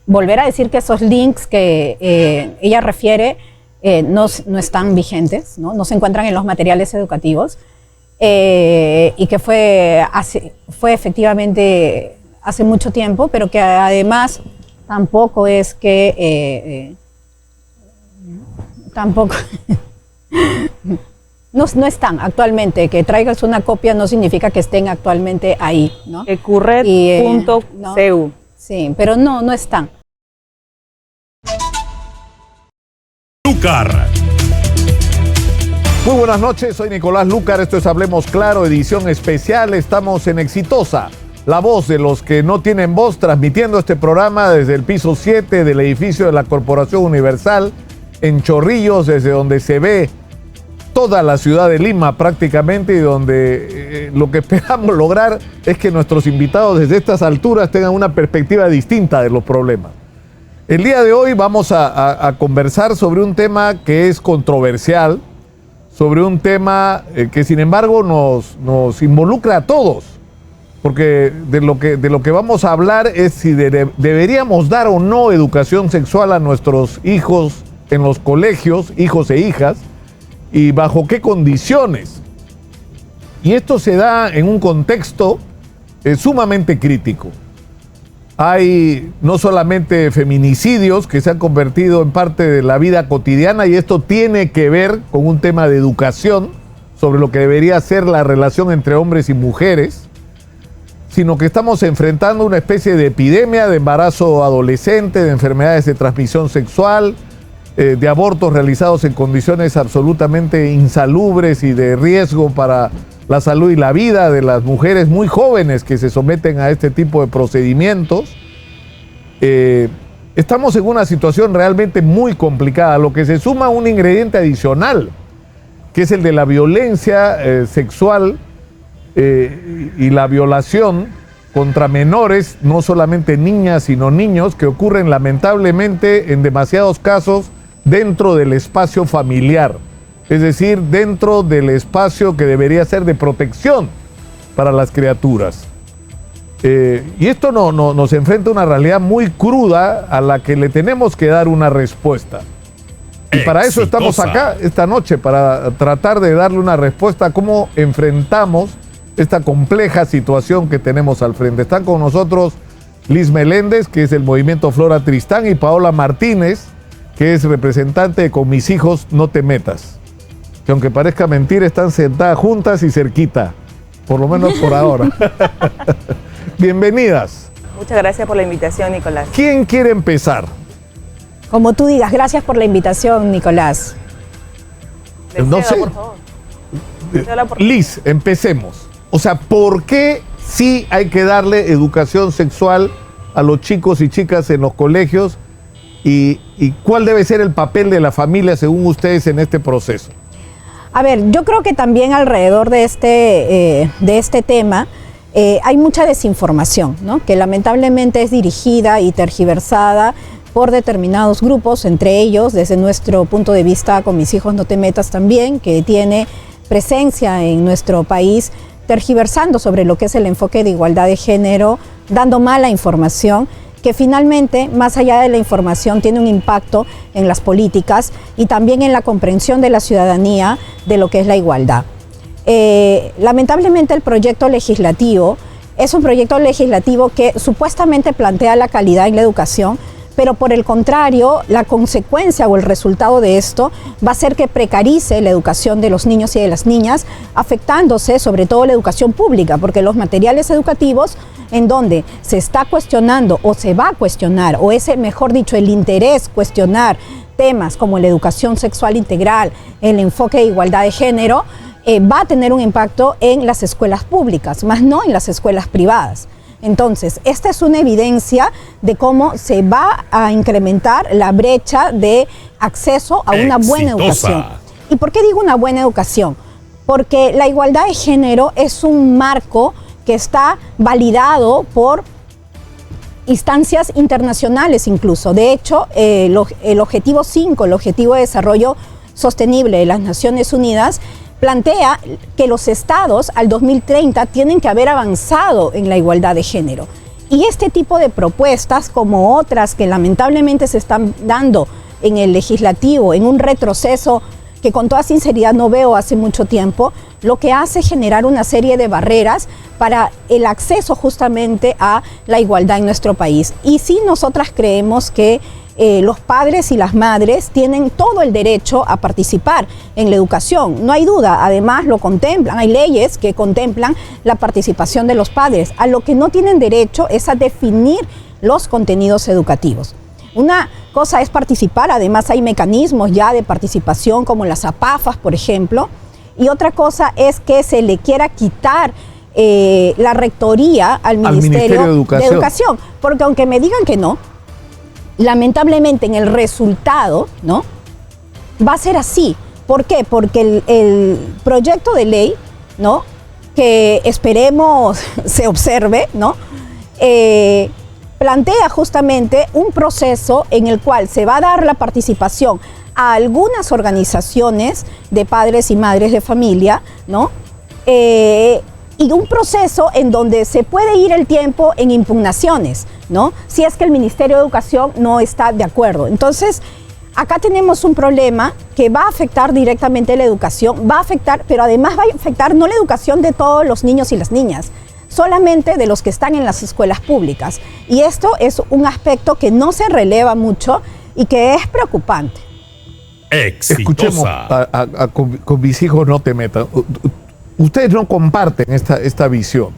volver a decir que esos links que ella refiere no están vigentes, ¿no? Se encuentran en los materiales educativos, y que fue efectivamente hace mucho tiempo, pero que además tampoco es que tampoco no están actualmente. Que traigas una copia no significa que estén actualmente ahí, ¿no? Ecurred.cu. ¿no? Sí, pero no están. Lucar. Muy buenas noches, soy Nicolás Lucar, esto es Hablemos Claro, edición especial. Estamos en Exitosa, la voz de los que no tienen voz, transmitiendo este programa desde el piso 7 del edificio de la Corporación Universal, en Chorrillos, desde donde se ve toda la ciudad de Lima prácticamente, y donde lo que esperamos lograr es que nuestros invitados desde estas alturas tengan una perspectiva distinta de los problemas. El día de hoy vamos a conversar sobre un tema que es controversial, sobre un tema que sin embargo nos involucra a todos, porque de lo que vamos a hablar es si deberíamos dar o no educación sexual a nuestros hijos en los colegios, hijos e hijas, y bajo qué condiciones. Y esto se da en un contexto sumamente crítico. Hay no solamente feminicidios que se han convertido en parte de la vida cotidiana, y esto tiene que ver con un tema de educación sobre lo que debería ser la relación entre hombres y mujeres, sino que estamos enfrentando una especie de epidemia de embarazo adolescente, de enfermedades de transmisión sexual, de abortos realizados en condiciones absolutamente insalubres y de riesgo para la salud y la vida de las mujeres muy jóvenes que se someten a este tipo de procedimientos. Estamos en una situación realmente muy complicada, lo que se suma a un ingrediente adicional, que es el de la violencia sexual y la violación contra menores, no solamente niñas sino niños, que ocurren lamentablemente en demasiados casos dentro del espacio familiar. Es decir, dentro del espacio que debería ser de protección para las criaturas. Y esto nos enfrenta a una realidad muy cruda a la que le tenemos que dar una respuesta. Y para eso estamos acá esta noche, para tratar de darle una respuesta a cómo enfrentamos esta compleja situación que tenemos al frente. Están con nosotros Liz Meléndez, que es del Movimiento Flora Tristán, y Paola Martínez, que es representante de Con Mis Hijos No Te Metas, que aunque parezca mentira, están sentadas juntas y cerquita, por lo menos por ahora. Bienvenidas. Muchas gracias por la invitación, Nicolás. ¿Quién quiere empezar? Como tú digas. Gracias por la invitación, Nicolás. No sé. Por favor. Liz, empecemos. O sea, ¿por qué sí hay que darle educación sexual a los chicos y chicas en los colegios? ¿Y cuál debe ser el papel de la familia según ustedes en este proceso? A ver, yo creo que también alrededor de este tema hay mucha desinformación, ¿no? Que lamentablemente es dirigida y tergiversada por determinados grupos, entre ellos, desde nuestro punto de vista, Con Mis Hijos No Te Metas también, que tiene presencia en nuestro país, tergiversando sobre lo que es el enfoque de igualdad de género, dando mala información, que finalmente, más allá de la información, tiene un impacto en las políticas y también en la comprensión de la ciudadanía de lo que es la igualdad. Lamentablemente el proyecto legislativo es un proyecto legislativo que supuestamente plantea la calidad en la educación, pero por el contrario, la consecuencia o el resultado de esto va a ser que precarice la educación de los niños y de las niñas, afectándose sobre todo la educación pública, porque los materiales educativos en donde se está cuestionando o se va a cuestionar, o ese, mejor dicho, el interés cuestionar temas como la educación sexual integral, el enfoque de igualdad de género, va a tener un impacto en las escuelas públicas, más no en las escuelas privadas. Entonces, esta es una evidencia de cómo se va a incrementar la brecha de acceso a una buena educación. ¿Y por qué digo una buena educación? Porque la igualdad de género es un marco que está validado por instancias internacionales incluso. De hecho, el objetivo 5, el objetivo de desarrollo sostenible de las Naciones Unidas, plantea que los estados al 2030 tienen que haber avanzado en la igualdad de género. Y este tipo de propuestas, como otras que lamentablemente se están dando en el legislativo, en un retroceso que con toda sinceridad no veo hace mucho tiempo, lo que hace es generar una serie de barreras para el acceso justamente a la igualdad en nuestro país. Y sí, nosotras creemos que los padres y las madres tienen todo el derecho a participar en la educación, no hay duda, además lo contemplan, hay leyes que contemplan la participación de los padres. A lo que no tienen derecho es a definir los contenidos educativos. Una cosa es participar, además hay mecanismos ya de participación como las APAFAS, por ejemplo, y otra cosa es que se le quiera quitar la rectoría al Ministerio de Educación, porque aunque me digan que no, lamentablemente en el resultado, ¿no?, va a ser así. ¿Por qué? Porque el proyecto de ley, ¿no?, que esperemos se observe, ¿no?, plantea justamente un proceso en el cual se va a dar la participación a algunas organizaciones de padres y madres de familia, ¿no?, y un proceso en donde se puede ir el tiempo en impugnaciones, ¿no?, si es que el Ministerio de Educación no está de acuerdo. Entonces, acá tenemos un problema que va a afectar directamente la educación, va a afectar, pero además va a afectar no la educación de todos los niños y las niñas, solamente de los que están en las escuelas públicas. Y esto es un aspecto que no se releva mucho y que es preocupante. Exitosa. Escuchemos con mis hijos no te metas. Ustedes no comparten esta visión.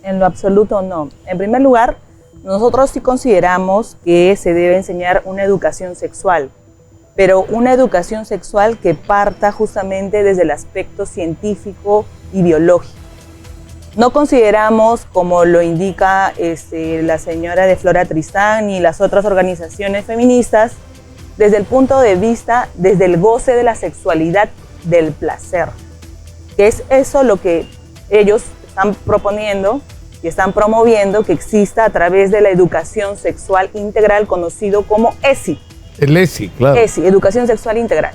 En lo absoluto no. En primer lugar, nosotros sí consideramos que se debe enseñar una educación sexual, pero una educación sexual que parta justamente desde el aspecto científico y biológico. No consideramos, como lo indica la señora de Flora Tristán y las otras organizaciones feministas, desde el punto de vista, desde el goce de la sexualidad, del placer. Que es eso lo que ellos están proponiendo y están promoviendo que exista a través de la educación sexual integral, conocido como ESI. El ESI, claro. ESI, Educación Sexual Integral.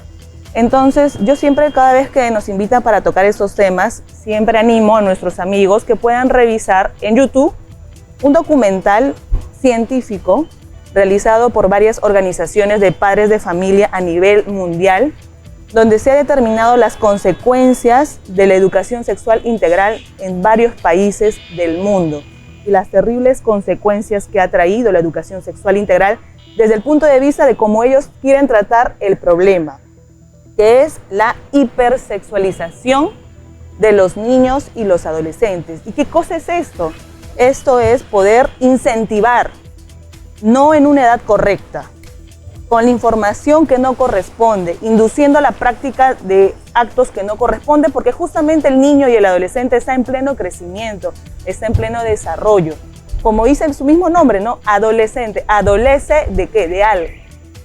Entonces, yo siempre, cada vez que nos invitan para tocar estos temas, siempre animo a nuestros amigos que puedan revisar en YouTube un documental científico realizado por varias organizaciones de padres de familia a nivel mundial, donde se ha determinado las consecuencias de la educación sexual integral en varios países del mundo y las terribles consecuencias que ha traído la educación sexual integral desde el punto de vista de cómo ellos quieren tratar el problema, que es la hipersexualización de los niños y los adolescentes. ¿Y qué cosa es esto? Esto es poder incentivar, no en una edad correcta, con la información que no corresponde, induciendo a la práctica de actos que no corresponden, porque justamente el niño y el adolescente está en pleno crecimiento, está en pleno desarrollo. Como dice su mismo nombre, ¿no? Adolescente. ¿Adolece de qué? De algo.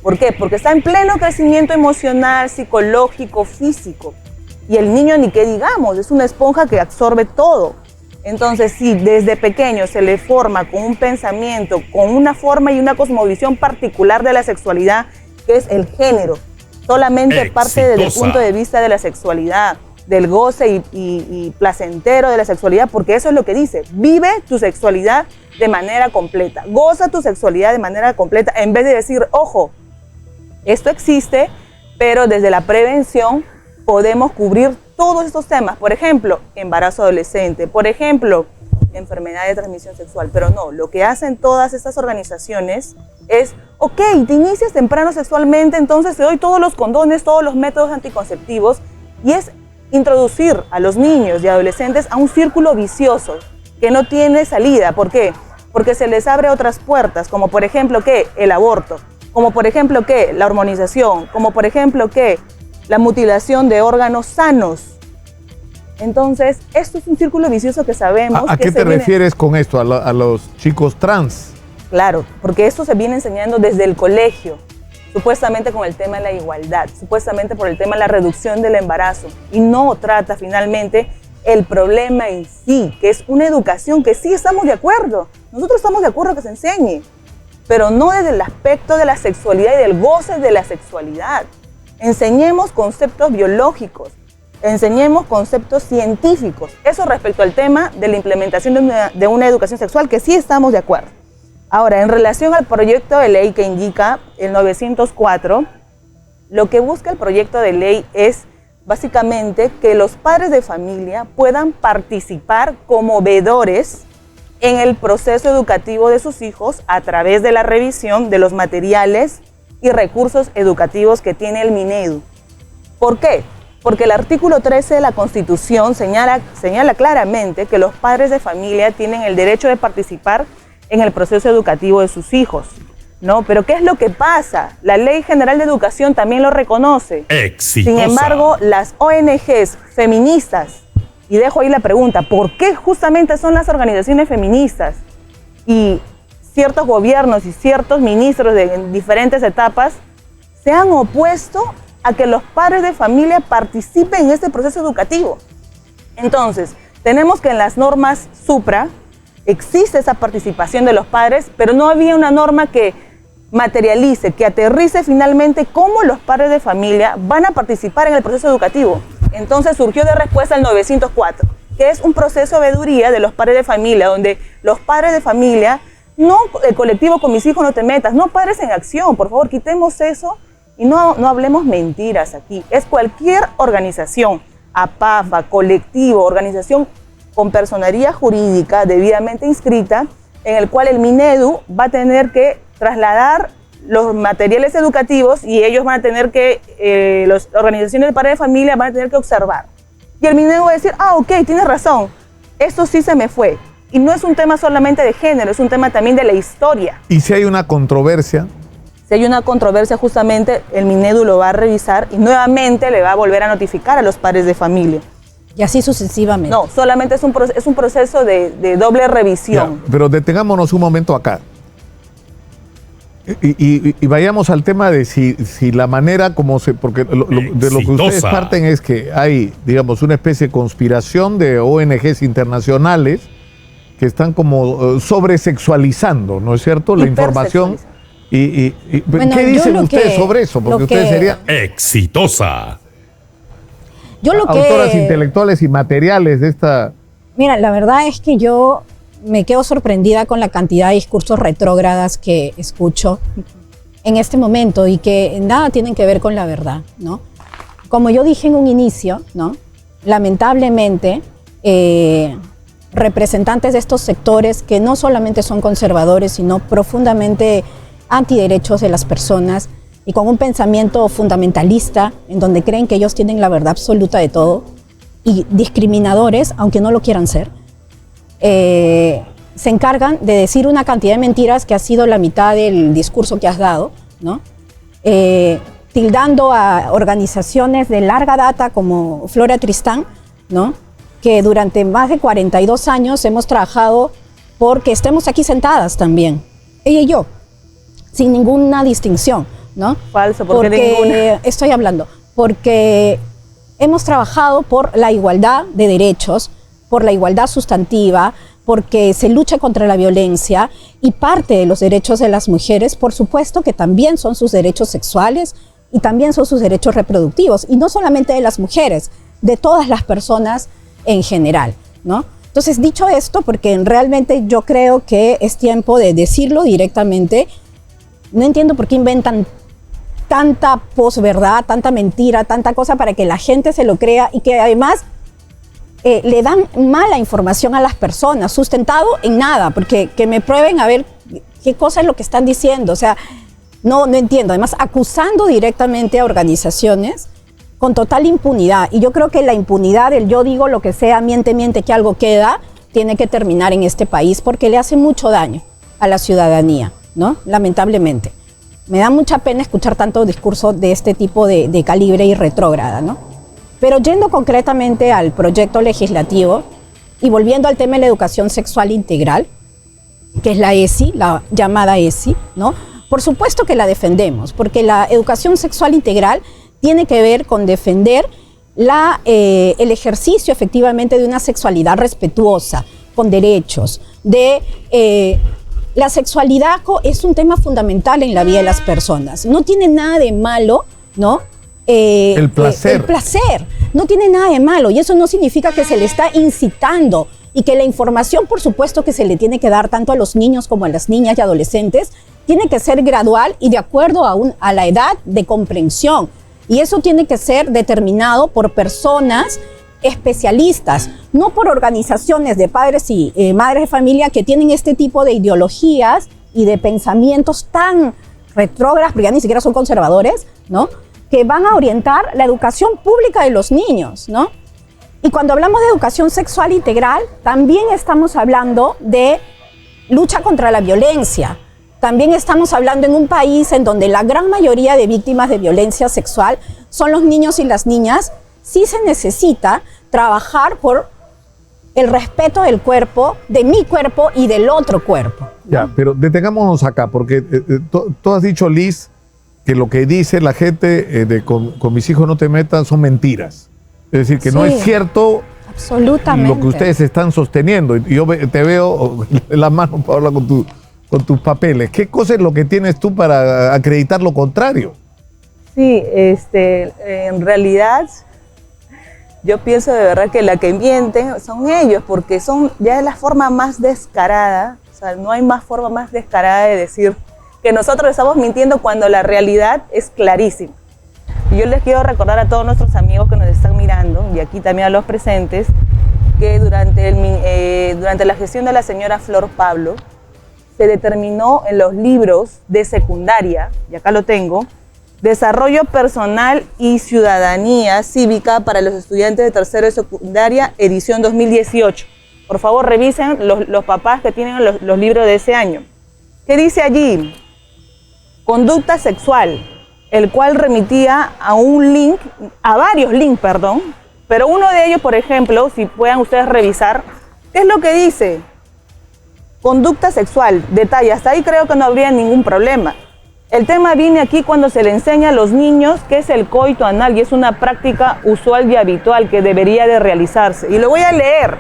¿Por qué? Porque está en pleno crecimiento emocional, psicológico, físico. Y el niño, ni qué digamos, es una esponja que absorbe todo. Entonces, si desde pequeño se le forma con un pensamiento, con una forma y una cosmovisión particular de la sexualidad, que es el género, solamente parte desde el punto de vista de la sexualidad, del goce y placentero de la sexualidad, porque eso es lo que dice: vive tu sexualidad de manera completa, goza tu sexualidad de manera completa, en vez de decir, ojo, esto existe, pero desde la prevención podemos cubrir todos estos temas. Por ejemplo, embarazo adolescente, por ejemplo, enfermedad de transmisión sexual. Pero no, lo que hacen todas estas organizaciones es, ok, te inicias temprano sexualmente, entonces te doy todos los condones, todos los métodos anticonceptivos, y es introducir a los niños y adolescentes a un círculo vicioso que no tiene salida. ¿Por qué? Porque se les abre otras puertas, como por ejemplo, ¿qué? El aborto, como por ejemplo, ¿qué? La hormonización, como por ejemplo, ¿qué? La mutilación de órganos sanos. Entonces, esto es un círculo vicioso que sabemos. ¿A qué te refieres con esto? ¿A los chicos trans? Claro, porque esto se viene enseñando desde el colegio, supuestamente con el tema de la igualdad, supuestamente por el tema de la reducción del embarazo, y no trata finalmente el problema en sí, que es una educación que sí estamos de acuerdo. Nosotros estamos de acuerdo que se enseñe, pero no desde el aspecto de la sexualidad y del goce de la sexualidad. Enseñemos conceptos biológicos, enseñemos conceptos científicos. Eso respecto al tema de la implementación de una educación sexual, que sí estamos de acuerdo. Ahora, en relación al proyecto de ley que indica el 904, lo que busca el proyecto de ley es básicamente que los padres de familia puedan participar como veedores en el proceso educativo de sus hijos a través de la revisión de los materiales y recursos educativos que tiene el Minedu. ¿Por qué? Porque el artículo 13 de la Constitución señala claramente que los padres de familia tienen el derecho de participar en el proceso educativo de sus hijos, ¿no? Pero ¿qué es lo que pasa? La Ley General de Educación también lo reconoce. Exitosa. Sin embargo, las ONGs feministas, y dejo ahí la pregunta, ¿por qué justamente son las organizaciones feministas y ciertos gobiernos y ciertos ministros en diferentes etapas se han opuesto a que los padres de familia participen en este proceso educativo? Entonces, tenemos que en las normas supra existe esa participación de los padres, pero no había una norma que materialice, que aterrice finalmente cómo los padres de familia van a participar en el proceso educativo. Entonces surgió de respuesta el 904, que es un proceso de veeduría de los padres de familia, donde los padres de familia, no el colectivo con mis hijos no te metas, no padres en acción, por favor, quitemos eso y no hablemos mentiras aquí. Es cualquier organización, APAFA, colectivo, organización con personería jurídica debidamente inscrita, en el cual el Minedu va a tener que trasladar los materiales educativos y ellos van a tener que, las organizaciones de padres de familia van a tener que observar. Y el Minedu va a decir, ok, tienes razón, esto sí se me fue. Y no es un tema solamente de género, es un tema también de la historia. ¿Y si hay una controversia? Si hay una controversia, justamente el Minedu lo va a revisar y nuevamente le va a volver a notificar a los padres de familia. Y así sucesivamente. No, solamente es un proceso de doble revisión. Ya, pero detengámonos un momento acá. Y vayamos al tema de si la manera como se... Porque de lo que ustedes parten es que hay, digamos, una especie de conspiración de ONGs internacionales que están como sobresexualizando, ¿no es cierto?, la información. Bueno, ¿qué dicen ustedes sobre eso? Porque ustedes serían... Exitosa. Autoras intelectuales y materiales de esta... Mira, la verdad es que yo me quedo sorprendida con la cantidad de discursos retrógradas que escucho en este momento y que nada tienen que ver con la verdad, ¿no? Como yo dije en un inicio, ¿no? Lamentablemente, representantes de estos sectores que no solamente son conservadores, sino profundamente antiderechos de las personas, y con un pensamiento fundamentalista en donde creen que ellos tienen la verdad absoluta de todo, y discriminadores, aunque no lo quieran ser, se encargan de decir una cantidad de mentiras que ha sido la mitad del discurso que has dado, ¿no? Tildando a organizaciones de larga data como Flora Tristán, ¿no? Que durante más de 42 años hemos trabajado porque estemos aquí sentadas también, ella y yo, sin ninguna distinción, ¿no? Falso, porque ninguna. Estoy hablando, porque hemos trabajado por la igualdad de derechos, por la igualdad sustantiva, porque se lucha contra la violencia, y parte de los derechos de las mujeres, por supuesto que también son sus derechos sexuales y también son sus derechos reproductivos, y no solamente de las mujeres, de todas las personas en general, ¿no? Entonces, dicho esto, porque realmente yo creo que es tiempo de decirlo directamente, no entiendo por qué inventan tanta posverdad, tanta mentira, tanta cosa para que la gente se lo crea, y que además le dan mala información a las personas, sustentado en nada, porque que me prueben a ver qué cosa es lo que están diciendo. O sea, no entiendo. Además, acusando directamente a organizaciones con total impunidad. Y yo creo que la impunidad, el yo digo lo que sea, miente, que algo queda, tiene que terminar en este país, porque le hace mucho daño a la ciudadanía, ¿no? Lamentablemente. Me da mucha pena escuchar tanto discurso de este tipo de calibre y retrógrada, ¿no? Pero yendo concretamente al proyecto legislativo y volviendo al tema de la educación sexual integral, que es la ESI, la llamada ESI, ¿no? Por supuesto que la defendemos, porque la educación sexual integral tiene que ver con defender el ejercicio efectivamente de una sexualidad respetuosa, con derechos, la sexualidad es un tema fundamental en la vida de las personas. No tiene nada de malo, ¿no? El placer. El placer. No tiene nada de malo. Y eso no significa que se le está incitando y que la información, por supuesto, que se le tiene que dar tanto a los niños como a las niñas y adolescentes, tiene que ser gradual y de acuerdo a la edad de comprensión. Y eso tiene que ser determinado por personas especialistas, no por organizaciones de padres y madres de familia que tienen este tipo de ideologías y de pensamientos tan retrógrados, porque ya ni siquiera son conservadores, ¿no?, que van a orientar la educación pública de los niños, ¿no? Y cuando hablamos de educación sexual integral, también estamos hablando de lucha contra la violencia. También estamos hablando en un país en donde la gran mayoría de víctimas de violencia sexual son los niños y las niñas. Sí se necesita trabajar por el respeto del cuerpo, de mi cuerpo y del otro cuerpo, ¿no? Ya, pero detengámonos acá, porque tú has dicho, Liz, que lo que dice la gente con mis hijos no te metas son mentiras. Es decir, que no es cierto absolutamente lo que ustedes están sosteniendo. Y yo te veo en las manos para hablar con tus papeles. ¿Qué cosa es lo que tienes tú para acreditar lo contrario? Sí, en realidad yo pienso de verdad que la que mienten son ellos, porque son ya de la forma más descarada. O sea, no hay más forma más descarada de decir que nosotros estamos mintiendo cuando la realidad es clarísima. Y yo les quiero recordar a todos nuestros amigos que nos están mirando, y aquí también a los presentes, que durante la gestión de la señora Flor Pablo, se determinó en los libros de secundaria, y acá lo tengo, Desarrollo Personal y Ciudadanía Cívica para los estudiantes de tercero de secundaria, edición 2018. Por favor, revisen los papás que tienen los libros de ese año. ¿Qué dice allí? Conducta sexual, el cual remitía a varios links, pero uno de ellos, por ejemplo, si puedan ustedes revisar, ¿qué es lo que dice? Conducta sexual, detalle, hasta ahí creo que no habría ningún problema. El tema viene aquí cuando se le enseña a los niños qué es el coito anal, y es una práctica usual y habitual que debería de realizarse. Y lo voy a leer.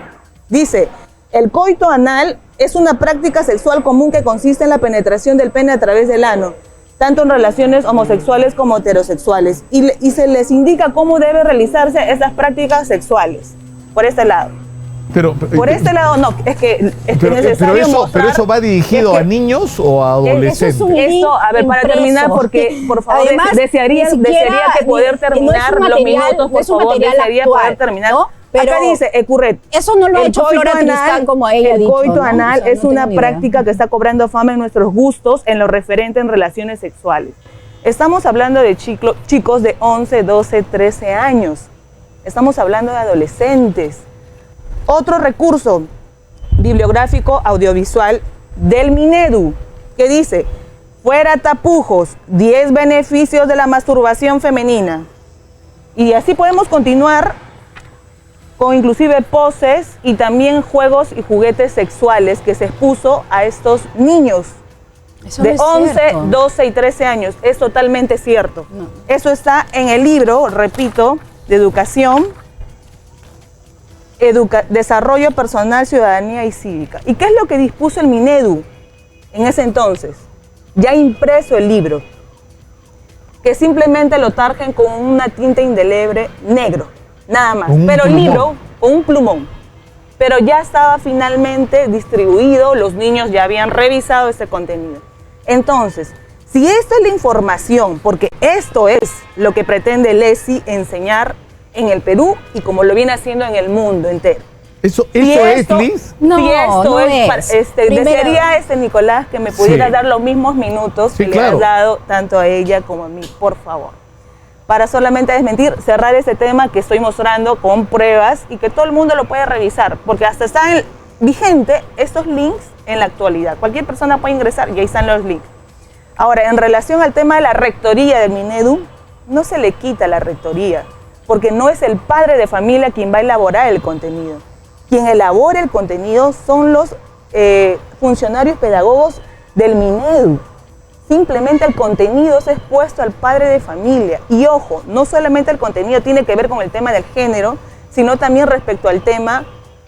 Dice, el coito anal es una práctica sexual común que consiste en la penetración del pene a través del ano, tanto en relaciones homosexuales como heterosexuales, y se les indica cómo debe realizarse esas prácticas sexuales, por este lado. Por este lado no, es que es necesario mostrar... Pero eso va dirigido a niños o a adolescentes. Esto, a ver, para terminar, porque por favor, además, desearía que poder terminar los minutos, por favor, desearía poder terminar, ¿no? Pero acá dice, Ecurret, eso no lo ha hecho Flora Tristán, como ella ha dicho. El coito anal es una práctica que está cobrando fama en nuestros gustos en lo referente en relaciones sexuales. Estamos hablando de chicos de 11, 12, 13 años. Estamos hablando de adolescentes. Otro recurso bibliográfico audiovisual del Minedu, que dice, fuera tapujos, 10 beneficios de la masturbación femenina. Y así podemos continuar con inclusive poses y también juegos y juguetes sexuales que se expuso a estos niños de 11, 12 y 13 años. Es totalmente cierto. No. Eso está en el libro, repito, de educación, Desarrollo Personal, Ciudadanía y Cívica. ¿Y qué es lo que dispuso el Minedu en ese entonces? Ya impreso el libro, que simplemente lo tarjen con una tinta indeleble negro. Nada más, pero el libro con un plumón, pero ya estaba finalmente distribuido, los niños ya habían revisado ese contenido. Entonces, si esta es la información, porque esto es lo que pretende el ESI enseñar en el Perú y como lo viene haciendo en el mundo entero. ¿Eso es, Liz? No, si esto no es. Desearía, Nicolás, que me pudieras dar los mismos minutos que le has dado tanto a ella como a mí, por favor. Para solamente desmentir, cerrar ese tema que estoy mostrando con pruebas y que todo el mundo lo puede revisar, porque hasta están vigentes estos links en la actualidad. Cualquier persona puede ingresar y ahí están los links. Ahora, en relación al tema de la rectoría del Minedu, no se le quita la rectoría, porque no es el padre de familia quien va a elaborar el contenido. Quien elabora el contenido son los funcionarios pedagogos del Minedu. Simplemente el contenido es expuesto al padre de familia. Y ojo, no solamente el contenido tiene que ver con el tema del género, sino también respecto al tema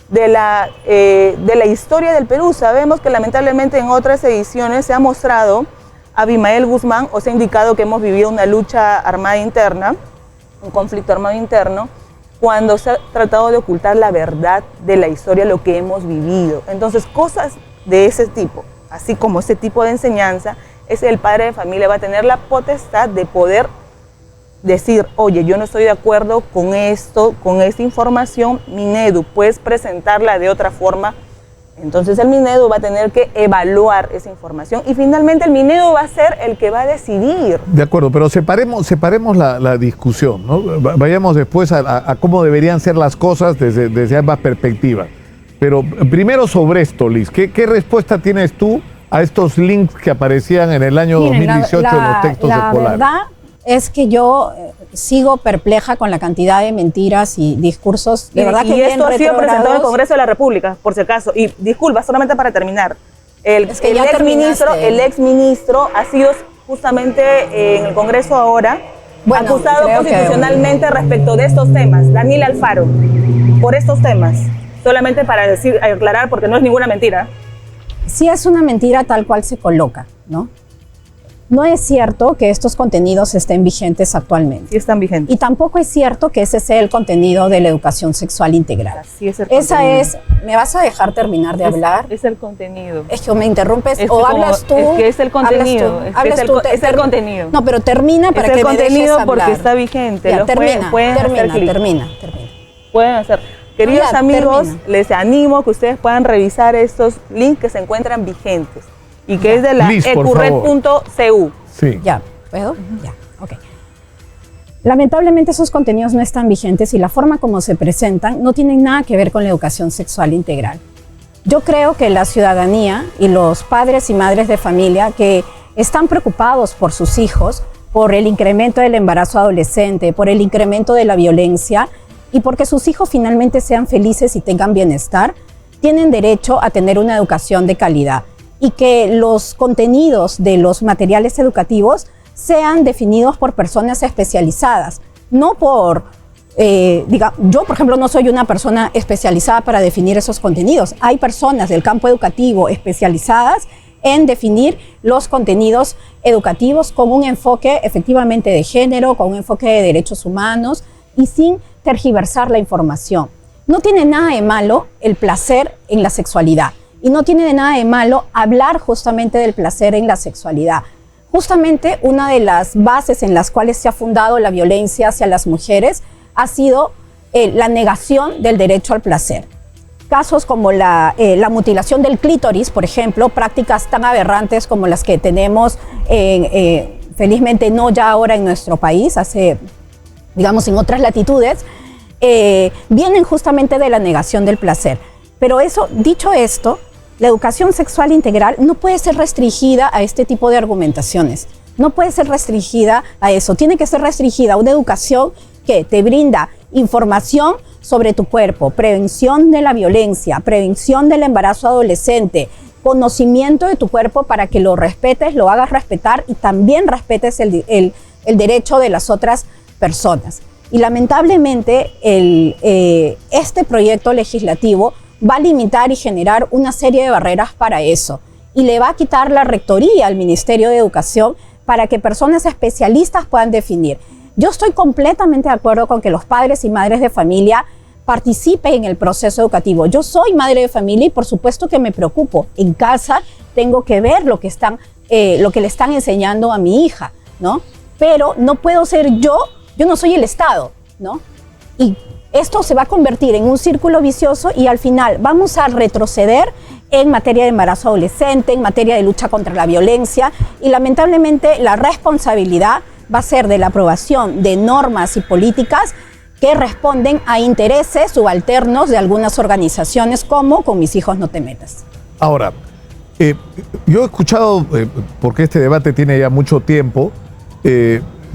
de la historia del Perú. Sabemos que lamentablemente en otras ediciones se ha mostrado a Abimael Guzmán, o se ha indicado que hemos vivido una lucha armada interna, un conflicto armado interno, cuando se ha tratado de ocultar la verdad de la historia, lo que hemos vivido. Entonces, cosas de ese tipo, así como ese tipo de enseñanza, el padre de familia va a tener la potestad de poder decir, oye, yo no estoy de acuerdo con esto, con esta información, Minedu, puedes presentarla de otra forma. Entonces el Minedu va a tener que evaluar esa información y finalmente el Minedu va a ser el que va a decidir. De acuerdo, pero separemos la discusión, ¿no? Vayamos después a cómo deberían ser las cosas desde ambas perspectivas. Pero primero sobre esto, Liz, ¿qué respuesta tienes tú a estos links que aparecían en el año 2018 en los textos escolares? La verdad es que yo sigo perpleja con la cantidad de mentiras y discursos de verdad que y esto ha sido presentado en el Congreso de la República, por si acaso. Y disculpa, solamente para terminar, el ex ministro ha sido justamente en el Congreso ahora acusado constitucionalmente respecto de estos temas, Daniel Alfaro, por estos temas. Solamente para aclarar, porque no es ninguna mentira. Sí es una mentira tal cual se coloca, ¿no? No es cierto que estos contenidos estén vigentes actualmente. Sí están vigentes. Y tampoco es cierto que ese sea el contenido de la educación sexual integral. Así es el contenido. ¿Me vas a dejar terminar de hablar? Es el contenido. Es que me interrumpes o hablas tú. Es que es el contenido. Es el contenido. No, pero termina para que me dejes hablar. Es el contenido porque está vigente. Ya, termina. Pueden hacer. Queridos amigos, les animo a que ustedes puedan revisar estos links que se encuentran vigentes y que es de la ecurred.cu. Sí. Ya, ¿puedo? Ya, ok. Lamentablemente esos contenidos no están vigentes y la forma como se presentan no tienen nada que ver con la educación sexual integral. Yo creo que la ciudadanía y los padres y madres de familia que están preocupados por sus hijos, por el incremento del embarazo adolescente, por el incremento de la violencia y porque sus hijos finalmente sean felices y tengan bienestar, tienen derecho a tener una educación de calidad y que los contenidos de los materiales educativos sean definidos por personas especializadas, no por, yo por ejemplo no soy una persona especializada para definir esos contenidos. Hay personas del campo educativo especializadas en definir los contenidos educativos con un enfoque efectivamente de género, con un enfoque de derechos humanos y sin tergiversar la información. No tiene nada de malo el placer en la sexualidad. Y no tiene nada de malo hablar justamente del placer en la sexualidad. Justamente una de las bases en las cuales se ha fundado la violencia hacia las mujeres ha sido la negación del derecho al placer. Casos como la mutilación del clítoris, por ejemplo, prácticas tan aberrantes como las que tenemos, felizmente no ya ahora en nuestro país, digamos en otras latitudes, vienen justamente de la negación del placer. Pero dicho esto, la educación sexual integral no puede ser restringida a este tipo de argumentaciones. No puede ser restringida a eso. Tiene que ser restringida a una educación que te brinda información sobre tu cuerpo, prevención de la violencia, prevención del embarazo adolescente, conocimiento de tu cuerpo para que lo respetes, lo hagas respetar y también respetes el derecho de las otras personas. Y lamentablemente este proyecto legislativo va a limitar y generar una serie de barreras para eso. Y le va a quitar la rectoría al Ministerio de Educación para que personas especialistas puedan definir. Yo estoy completamente de acuerdo con que los padres y madres de familia participen en el proceso educativo. Yo soy madre de familia y por supuesto que me preocupo. En casa tengo que ver lo que le están enseñando a mi hija, ¿no? Pero no puedo ser yo no soy el Estado, ¿no? Y esto se va a convertir en un círculo vicioso y al final vamos a retroceder en materia de embarazo adolescente, en materia de lucha contra la violencia y lamentablemente la responsabilidad va a ser de la aprobación de normas y políticas que responden a intereses subalternos de algunas organizaciones como Con mis hijos no te metas. Ahora, yo he escuchado, porque este debate tiene ya mucho tiempo,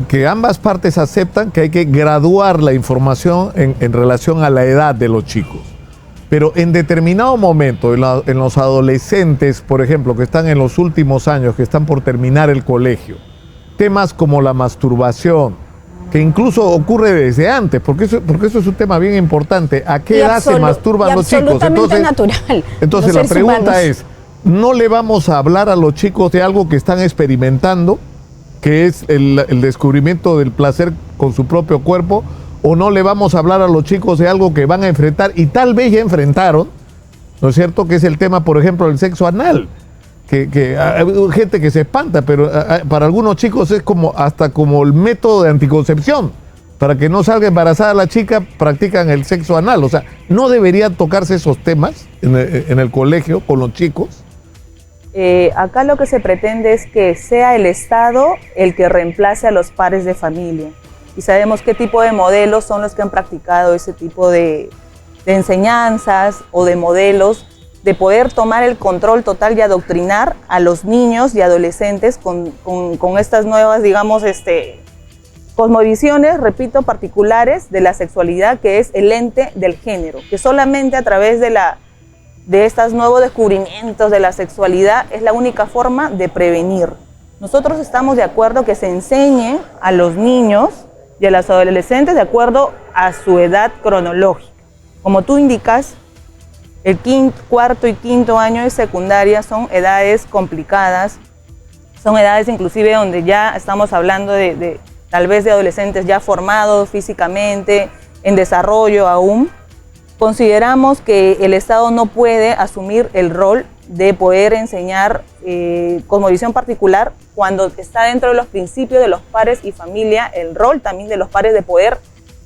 que ambas partes aceptan que hay que graduar la información en relación a la edad de los chicos. Pero en determinado momento, en los adolescentes, por ejemplo, que están en los últimos años, que están por terminar el colegio, temas como la masturbación, que incluso ocurre desde antes, porque eso es un tema bien importante. ¿A qué edad se masturban los chicos? Absolutamente natural. Entonces la pregunta es, ¿no le vamos a hablar a los chicos de algo que están experimentando, que es el descubrimiento del placer con su propio cuerpo, o no le vamos a hablar a los chicos de algo que van a enfrentar y tal vez ya enfrentaron, ¿no es cierto? Que es el tema, por ejemplo, del sexo anal. Que hay gente que se espanta, pero para algunos chicos es como hasta como el método de anticoncepción. Para que no salga embarazada la chica, practican el sexo anal. O sea, ¿no deberían tocarse esos temas en el colegio con los chicos? Acá lo que se pretende es que sea el Estado el que reemplace a los padres de familia. Y sabemos qué tipo de modelos son los que han practicado ese tipo de enseñanzas o de modelos de poder tomar el control total y adoctrinar a los niños y adolescentes con estas nuevas, digamos, cosmovisiones, repito, particulares de la sexualidad, que es el ente del género, que solamente a través de estos nuevos descubrimientos de la sexualidad es la única forma de prevenir. Nosotros estamos de acuerdo que se enseñe a los niños y a los adolescentes de acuerdo a su edad cronológica. Como tú indicas, el cuarto y quinto año de secundaria son edades complicadas, son edades inclusive donde ya estamos hablando tal vez de adolescentes ya formados físicamente, en desarrollo aún. Consideramos que el Estado no puede asumir el rol de poder enseñar cosmovisión particular cuando está dentro de los principios de los padres y familia, el rol también de los padres de poder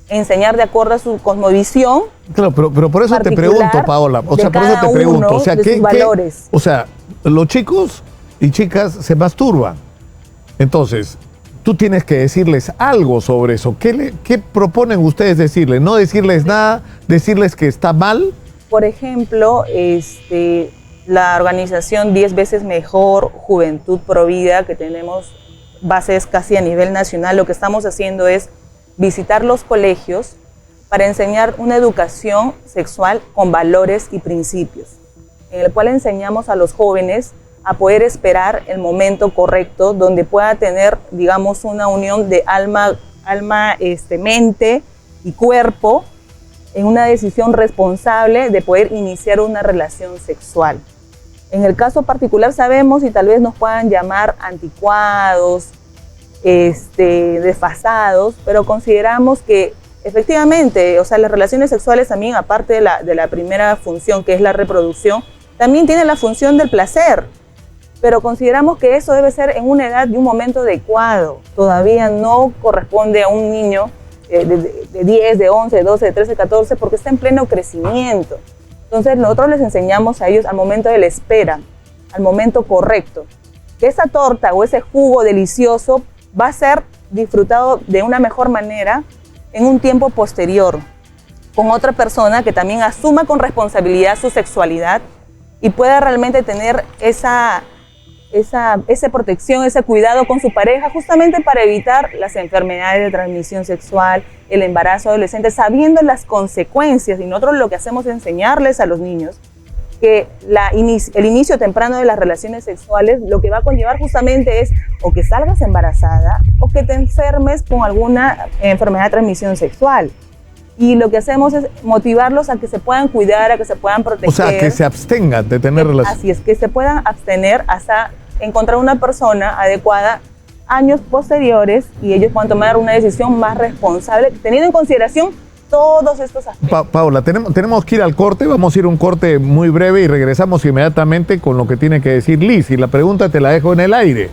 enseñar de acuerdo a su cosmovisión. Claro, pero por eso te pregunto, Paola, o sea, por eso te pregunto, o sea, o sea, los chicos y chicas se masturban. Entonces, tú tienes que decirles algo sobre eso. ¿Qué proponen ustedes decirles? ¿No decirles nada? ¿Decirles que está mal? Por ejemplo, la organización 10 veces mejor, Juventud Provida, que tenemos bases casi a nivel nacional, lo que estamos haciendo es visitar los colegios para enseñar una educación sexual con valores y principios, en el cual enseñamos a los jóvenes a poder esperar el momento correcto donde pueda tener, digamos, una unión de alma, mente y cuerpo en una decisión responsable de poder iniciar una relación sexual. En el caso particular sabemos y tal vez nos puedan llamar anticuados, desfasados, pero consideramos que efectivamente, o sea, las relaciones sexuales también, aparte de la primera función que es la reproducción, también tienen la función del placer. Pero consideramos que eso debe ser en una edad y un momento adecuado. Todavía no corresponde a un niño de 10, de 11, de 12, de 13, 14, porque está en pleno crecimiento. Entonces nosotros les enseñamos a ellos al momento de la espera, al momento correcto. Que esa torta o ese jugo delicioso va a ser disfrutado de una mejor manera en un tiempo posterior, con otra persona que también asuma con responsabilidad su sexualidad y pueda realmente tener esa protección, ese cuidado con su pareja, justamente para evitar las enfermedades de transmisión sexual, el embarazo adolescente, sabiendo las consecuencias. Y nosotros lo que hacemos es enseñarles a los niños que el inicio temprano de las relaciones sexuales lo que va a conllevar justamente es o que salgas embarazada o que te enfermes con alguna enfermedad de transmisión sexual. Y lo que hacemos es motivarlos a que se puedan cuidar, a que se puedan proteger. O sea, que se abstengan de tener relaciones. Así es, que se puedan abstener hasta encontrar una persona adecuada años posteriores y ellos puedan tomar una decisión más responsable, teniendo en consideración todos estos aspectos. Paola, tenemos que ir al corte, vamos a ir a un corte muy breve y regresamos inmediatamente con lo que tiene que decir Liz. Y la pregunta te la dejo en el aire.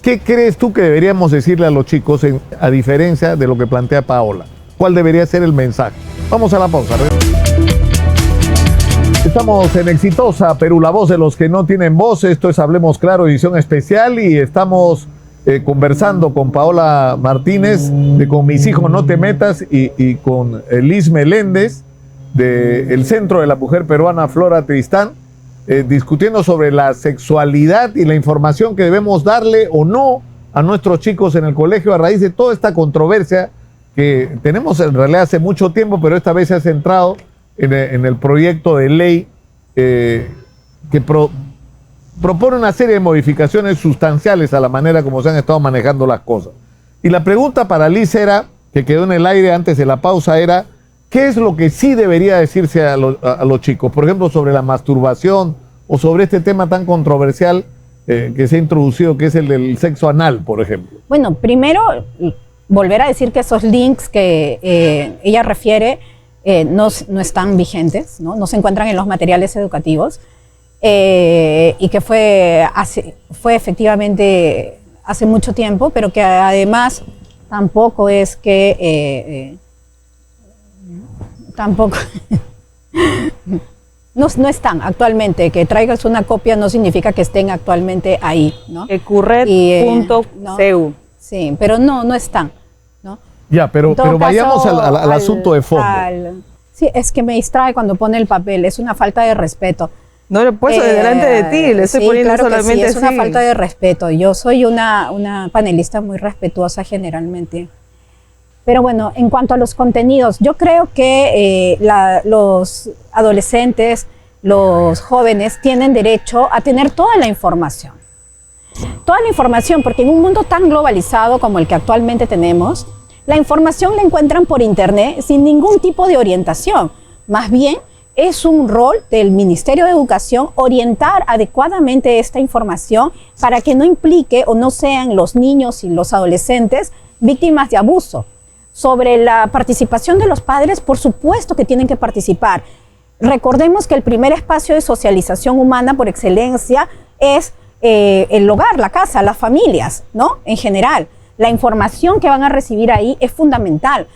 ¿Qué crees tú que deberíamos decirle a los chicos a diferencia de lo que plantea Paola? ¿Cuál debería ser el mensaje? Vamos a la pausa. Estamos en Exitosa Perú, la voz de los que no tienen voz. Esto es Hablemos Claro, edición especial, y estamos conversando con Paola Martínez de Con Mis Hijos No Te Metas y con Liz Meléndez del Centro de la Mujer Peruana Flora Tristán, discutiendo sobre la sexualidad y la información que debemos darle o no a nuestros chicos en el colegio a raíz de toda esta controversia que tenemos en realidad hace mucho tiempo, pero esta vez se ha centrado en el proyecto de ley que propone una serie de modificaciones sustanciales a la manera como se han estado manejando las cosas. Y la pregunta para Liz que quedó en el aire antes de la pausa, era ¿qué es lo que sí debería decirse a los chicos? Por ejemplo, sobre la masturbación o sobre este tema tan controversial que se ha introducido, que es el del sexo anal, por ejemplo. Bueno, primero, volver a decir que esos links que ella refiere no están vigentes, ¿no? Se encuentran en los materiales educativos, y que fue efectivamente hace mucho tiempo, pero que además tampoco es que tampoco no están actualmente. Que traigas una copia no significa que estén actualmente ahí, ¿no? Ecurred.cu. Sí, pero no están, ¿no? Ya, pero caso, vayamos al asunto de fondo. Sí, es que me distrae cuando pone el papel, es una falta de respeto. No lo he puesto delante de ti, le estoy poniendo claro solamente que sí, es una sí. falta de respeto. Yo soy una panelista muy respetuosa generalmente. Pero bueno, en cuanto a los contenidos, yo creo que los adolescentes, los jóvenes tienen derecho a tener toda la información. Toda la información, porque en un mundo tan globalizado como el que actualmente tenemos, la información la encuentran por internet sin ningún tipo de orientación. Más bien, es un rol del Ministerio de Educación orientar adecuadamente esta información para que no implique o no sean los niños y los adolescentes víctimas de abuso. Sobre la participación de los padres, por supuesto que tienen que participar. Recordemos que el primer espacio de socialización humana por excelencia es el hogar, la casa, las familias, ¿no? En general, la información que van a recibir ahí es fundamental.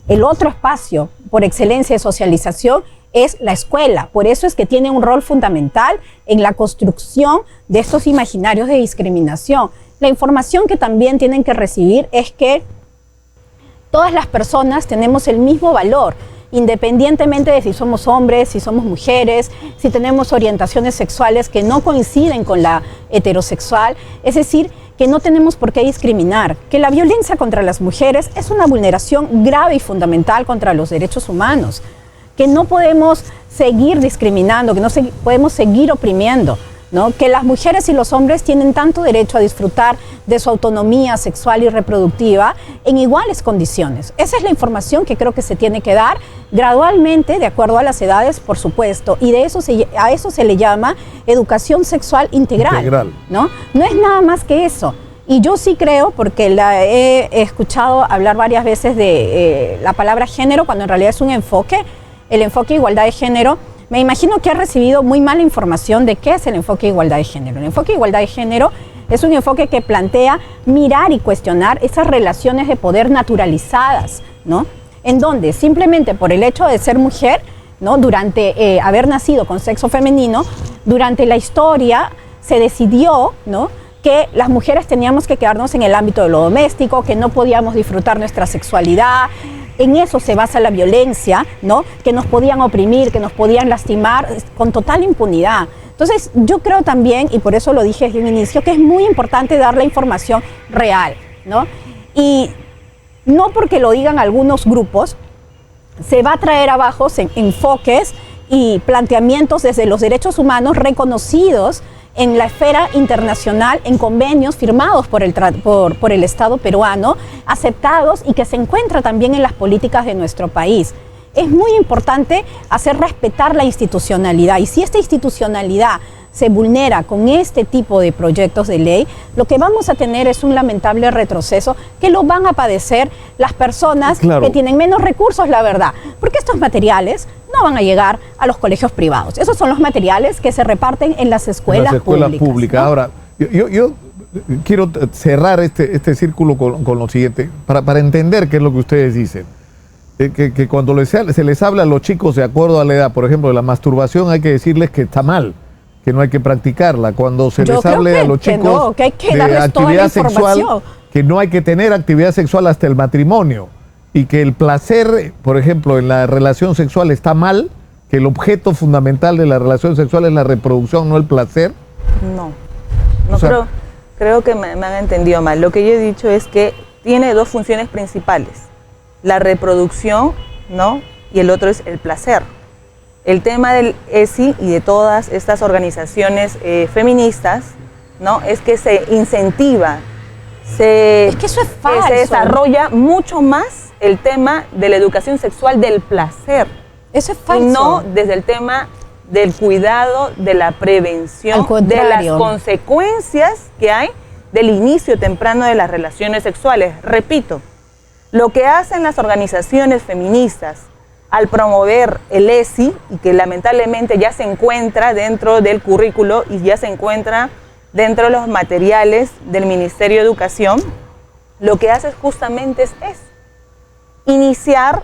El otro espacio por excelencia de socialización es la escuela. Por eso es que tiene un rol fundamental en la construcción de estos imaginarios de discriminación. La información que también tienen que recibir es que todas las personas tenemos el mismo valor, independientemente de si somos hombres, si somos mujeres, si tenemos orientaciones sexuales que no coinciden con la heterosexual. Es decir, que no tenemos por qué discriminar, que la violencia contra las mujeres es una vulneración grave y fundamental contra los derechos humanos, que no podemos seguir discriminando, que no podemos seguir oprimiendo, ¿no? Que las mujeres y los hombres tienen tanto derecho a disfrutar de su autonomía sexual y reproductiva en iguales condiciones. Esa es la información que creo que se tiene que dar gradualmente, de acuerdo a las edades, por supuesto, y a eso se le llama educación sexual integral. ¿No? No es nada más que eso. Y yo sí creo, porque la he escuchado hablar varias veces de la palabra género, cuando en realidad es un enfoque, el enfoque de igualdad de género. Me imagino que ha recibido muy mala información de qué es el enfoque de igualdad de género. El enfoque de igualdad de género es un enfoque que plantea mirar y cuestionar esas relaciones de poder naturalizadas, ¿no? En donde simplemente por el hecho de ser mujer, ¿no? Durante haber nacido con sexo femenino, durante la historia se decidió, ¿no? Que las mujeres teníamos que quedarnos en el ámbito de lo doméstico, que no podíamos disfrutar nuestra sexualidad. En eso se basa la violencia, ¿no? Que nos podían oprimir, que nos podían lastimar con total impunidad. Entonces, yo creo también, y por eso lo dije desde un inicio, que es muy importante dar la información real, ¿no? Y no porque lo digan algunos grupos, se va a traer abajo enfoques y planteamientos desde los derechos humanos reconocidos en la esfera internacional, en convenios firmados por el Estado peruano, aceptados y que se encuentra también en las políticas de nuestro país. Es muy importante hacer respetar la institucionalidad, y si esta institucionalidad se vulnera con este tipo de proyectos de ley, lo que vamos a tener es un lamentable retroceso que lo van a padecer las personas que tienen menos recursos, la verdad, porque estos materiales no van a llegar a los colegios privados. Esos son los materiales que se reparten en las escuelas públicas, ¿no? Ahora, yo quiero cerrar este círculo con lo siguiente, para entender qué es lo que ustedes dicen. Que cuando se les habla a los chicos de acuerdo a la edad, por ejemplo, de la masturbación, hay que decirles que está mal, que no hay que practicarla. Cuando se les hable a los chicos que hay que de darles toda la actividad sexual, que no hay que tener actividad sexual hasta el matrimonio, y que el placer, por ejemplo, en la relación sexual está mal, que el objeto fundamental de la relación sexual es la reproducción, no el placer. No, o sea, creo que me han entendido mal. Lo que yo he dicho es que tiene dos funciones principales: la reproducción, ¿no? Y el otro es el placer. El tema del ESI y de todas estas organizaciones feministas, ¿no? Es que se incentiva, es que eso es falso. Se desarrolla mucho más el tema de la educación sexual del placer. Eso es falso. Y no desde el tema del cuidado, de la prevención, de las consecuencias que hay del inicio temprano de las relaciones sexuales. Repito, Lo que hacen las organizaciones feministas al promover el ESI, y que lamentablemente ya se encuentra dentro del currículo y ya se encuentra dentro de los materiales del Ministerio de Educación, lo que hace justamente es eso, iniciar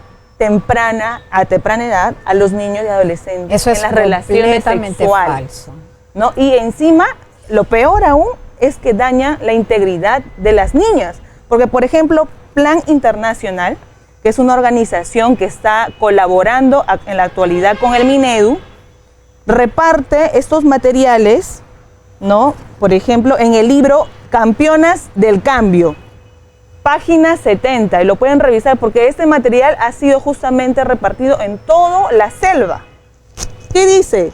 a temprana edad a los niños y adolescentes eso es en las relaciones sexuales. Falso. ¿No? Y encima, lo peor aún es que daña la integridad de las niñas, porque por ejemplo, Plan Internacional, que es una organización que está colaborando en la actualidad con el Minedu, reparte estos materiales, ¿no? Por ejemplo, en el libro Campeonas del Cambio, página 70, y lo pueden revisar porque este material ha sido justamente repartido en toda la selva. ¿Qué dice?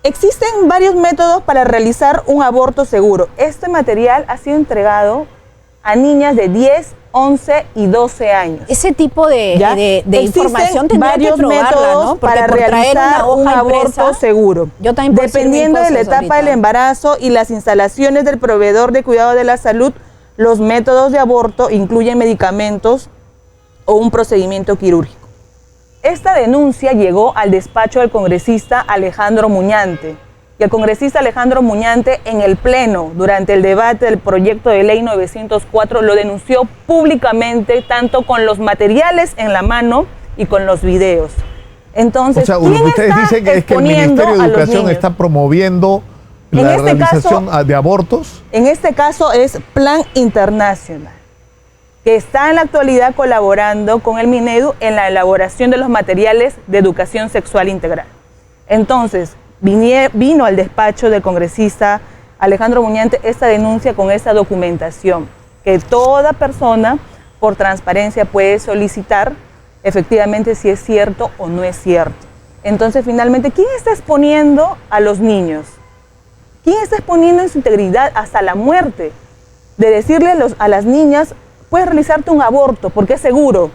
Existen varios métodos para realizar un aborto seguro. Este material ha sido entregado a niñas de 10, 11 y 12 años. Ese tipo de información tendría que probarla, ¿no? Porque para realizar un aborto seguro. Yo también puedo dependiendo de la etapa del embarazo y las instalaciones del proveedor de cuidado de la salud, los métodos de aborto incluyen medicamentos o un procedimiento quirúrgico. Esta denuncia llegó al despacho del congresista Alejandro Muñante. Y el congresista Alejandro Muñante, en el Pleno, durante el debate del proyecto de ley 904, lo denunció públicamente, tanto con los materiales en la mano y con los videos. Entonces, o sea, lo que ustedes dicen es que el Ministerio de Educación está promoviendo la realización de abortos. En este caso es Plan Internacional, que está en la actualidad colaborando con el Minedu en la elaboración de los materiales de educación sexual integral. Entonces, vino al despacho del congresista Alejandro Muñante esta denuncia con esta documentación que toda persona por transparencia puede solicitar efectivamente si es cierto o no es cierto. Entonces, finalmente, ¿quién está exponiendo a los niños? ¿Quién está exponiendo en su integridad hasta la muerte? De decirle a las niñas, puedes realizarte un aborto porque es seguro.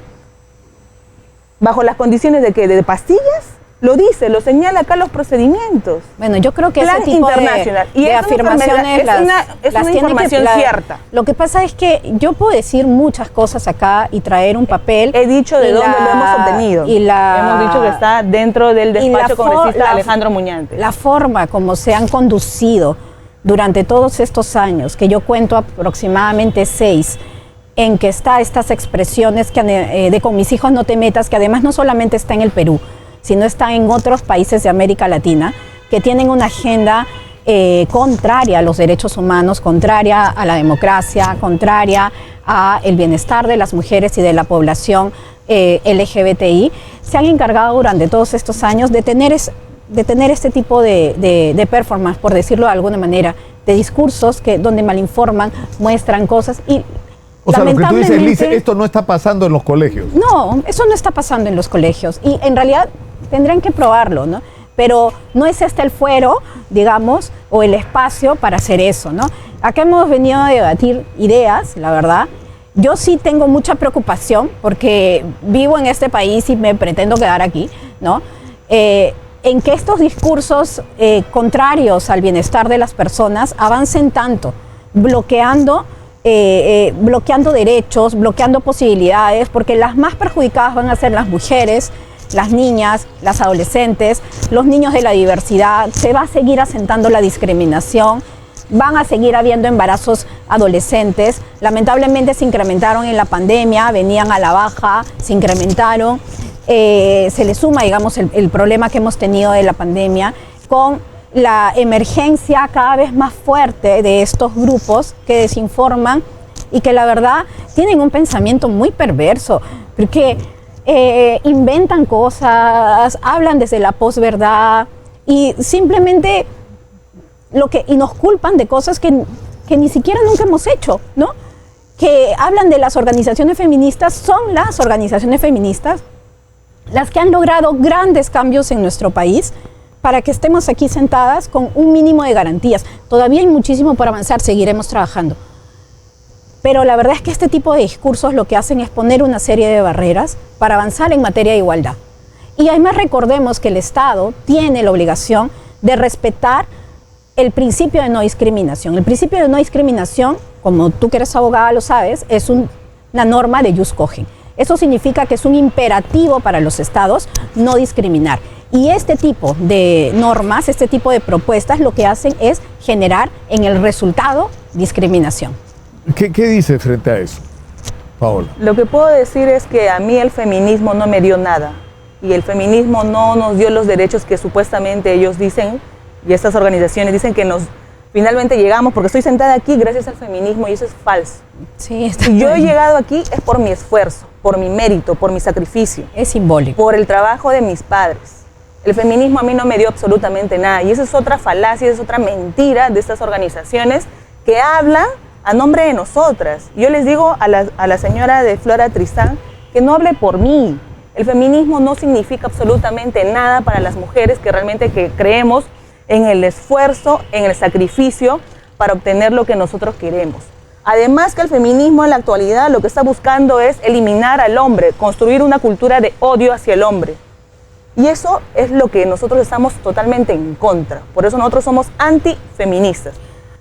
¿Bajo las condiciones de qué? ¿De pastillas? Lo dice, lo señala acá los procedimientos. Bueno, yo creo que Plan ese tipo Internacional. de afirmaciones es una información cierta. Lo que pasa es que yo puedo decir muchas cosas acá y traer un papel. He dicho de dónde lo hemos obtenido. Hemos dicho que está dentro del despacho congresista Alejandro Muñante. La forma como se han conducido durante todos estos años, que yo cuento aproximadamente 6, en que está estas expresiones que, de con mis hijos no te metas, que además no solamente está en el Perú, sino está en otros países de América Latina, que tienen una agenda contraria a los derechos humanos, contraria a la democracia, contraria al bienestar de las mujeres y de la población LGBTI, se han encargado durante todos estos años de tener este tipo de performance, por decirlo de alguna manera, de discursos donde malinforman, muestran cosas y... O sea, lo que tú dices, Lice, esto no está pasando en los colegios. No, eso no está pasando en los colegios. Y en realidad tendrán que probarlo, ¿no? Pero no es este el fuero, digamos, o el espacio para hacer eso, ¿no? Acá hemos venido a debatir ideas, la verdad. Yo sí tengo mucha preocupación porque vivo en este país y me pretendo quedar aquí, ¿no? En que estos discursos contrarios al bienestar de las personas avancen tanto, bloqueando derechos, bloqueando posibilidades, porque las más perjudicadas van a ser las mujeres, las niñas, las adolescentes, los niños de la diversidad. Se va a seguir asentando la discriminación, van a seguir habiendo embarazos adolescentes. Lamentablemente se incrementaron en la pandemia, venían a la baja, se incrementaron. Se le suma, digamos, el problema que hemos tenido de la pandemia con la emergencia cada vez más fuerte de estos grupos que desinforman y que la verdad tienen un pensamiento muy perverso, porque inventan cosas, hablan desde la posverdad y simplemente y nos culpan de cosas que ni siquiera nunca hemos hecho, ¿no? Que hablan de las organizaciones feministas, son las organizaciones feministas las que han logrado grandes cambios en nuestro país para que estemos aquí sentadas con un mínimo de garantías. Todavía hay muchísimo por avanzar, seguiremos trabajando. Pero la verdad es que este tipo de discursos lo que hacen es poner una serie de barreras para avanzar en materia de igualdad. Y además recordemos que el Estado tiene la obligación de respetar el principio de no discriminación. El principio de no discriminación, como tú que eres abogada lo sabes, es un una norma de jus cogens. Eso significa que es un imperativo para los estados no discriminar. Y este tipo de normas, este tipo de propuestas, lo que hacen es generar en el resultado discriminación. ¿Qué dice frente a eso, Paola? Lo que puedo decir es que a mí el feminismo no me dio nada. Y el feminismo no nos dio los derechos que supuestamente ellos dicen, y estas organizaciones dicen que nos finalmente llegamos, porque estoy sentada aquí gracias al feminismo, y eso es falso. Sí, está Si yo he bien. llegado aquí es por mi esfuerzo, por mi mérito, por mi sacrificio, Es simbólico. por el trabajo de mis padres. El feminismo a mí no me dio absolutamente nada, y esa es otra falacia, esa es otra mentira de estas organizaciones que hablan a nombre de nosotras. Yo les digo a la señora de Flora Tristán que no hable por mí. El feminismo no significa absolutamente nada para las mujeres que realmente creemos en el esfuerzo, en el sacrificio para obtener lo que nosotros queremos. Además que el feminismo en la actualidad lo que está buscando es eliminar al hombre, construir una cultura de odio hacia el hombre. Y eso es lo que nosotros estamos totalmente en contra. Por eso nosotros somos antifeministas.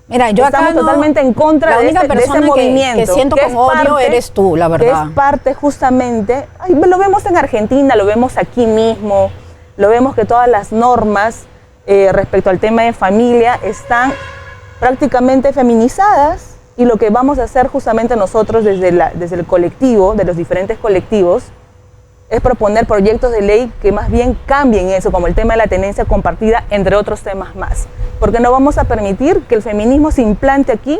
Mira, yo acá Estamos totalmente en contra la de única ese persona movimiento. que siento que con es odio parte- eres tú, la Que verdad. es parte justamente, lo vemos en Argentina, lo vemos aquí mismo, lo vemos que todas las normas respecto al tema de familia están prácticamente feminizadas, y lo que vamos a hacer justamente nosotros desde el colectivo, de los diferentes colectivos, es proponer proyectos de ley que más bien cambien eso, como el tema de la tenencia compartida, entre otros temas más. Porque no vamos a permitir que el feminismo se implante aquí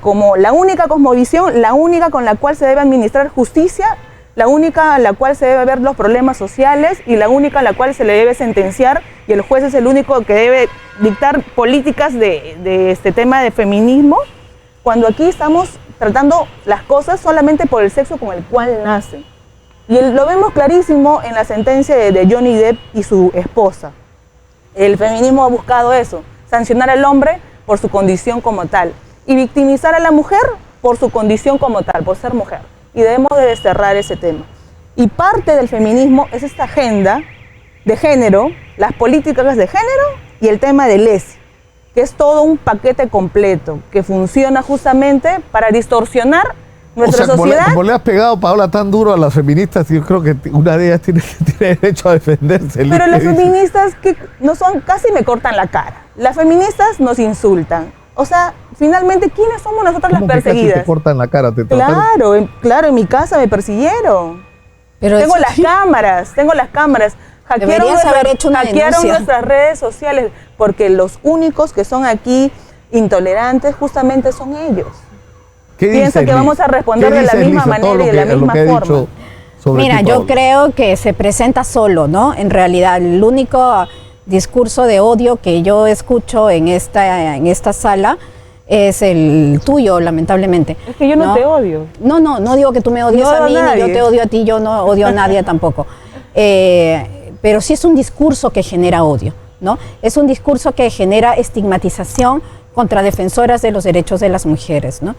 como la única cosmovisión, la única con la cual se debe administrar justicia, la única en la cual se debe ver los problemas sociales y la única en la cual se le debe sentenciar, y el juez es el único que debe dictar políticas de este tema de feminismo, cuando aquí estamos tratando las cosas solamente por el sexo con el cual nacen. Y lo vemos clarísimo en la sentencia de Johnny Depp y su esposa. El feminismo ha buscado eso, sancionar al hombre por su condición como tal y victimizar a la mujer por su condición como tal, por ser mujer. Y debemos de desterrar ese tema. Y parte del feminismo es esta agenda de género, las políticas de género y el tema de lesión, que es todo un paquete completo que funciona justamente para distorsionar nuestra sociedad. Como le has pegado, Paola, tan duro a las feministas, yo creo que una de ellas tiene derecho a defenderse. Pero las feministas que no son, casi me cortan la cara. Las feministas nos insultan. O sea, finalmente, ¿quiénes somos nosotras las ¿Cómo que casi perseguidas? te cortan la cara? ¿Te trataron? Claro, en mi casa me persiguieron. Pero Tengo es- las cámaras. Deberías haber hecho una hackearon denuncia. nuestras redes sociales, porque los únicos que son aquí intolerantes justamente son ellos. ¿Qué Piensa dices, que vamos a responder ¿Qué de la dices, misma Lisa, todo manera y de la lo misma que he forma? dicho sobre Mira, ti, yo Paola? creo que se presenta solo, ¿no? En realidad, el único discurso de odio que yo escucho en esta sala es el tuyo, lamentablemente. Es que yo no te odio. No digo que tú me odies No a odio mí, a ni yo nadie. te odio a ti, yo no odio a nadie tampoco. Pero sí es un discurso que genera odio, ¿no? Es un discurso que genera estigmatización contra defensoras de los derechos de las mujeres, ¿no?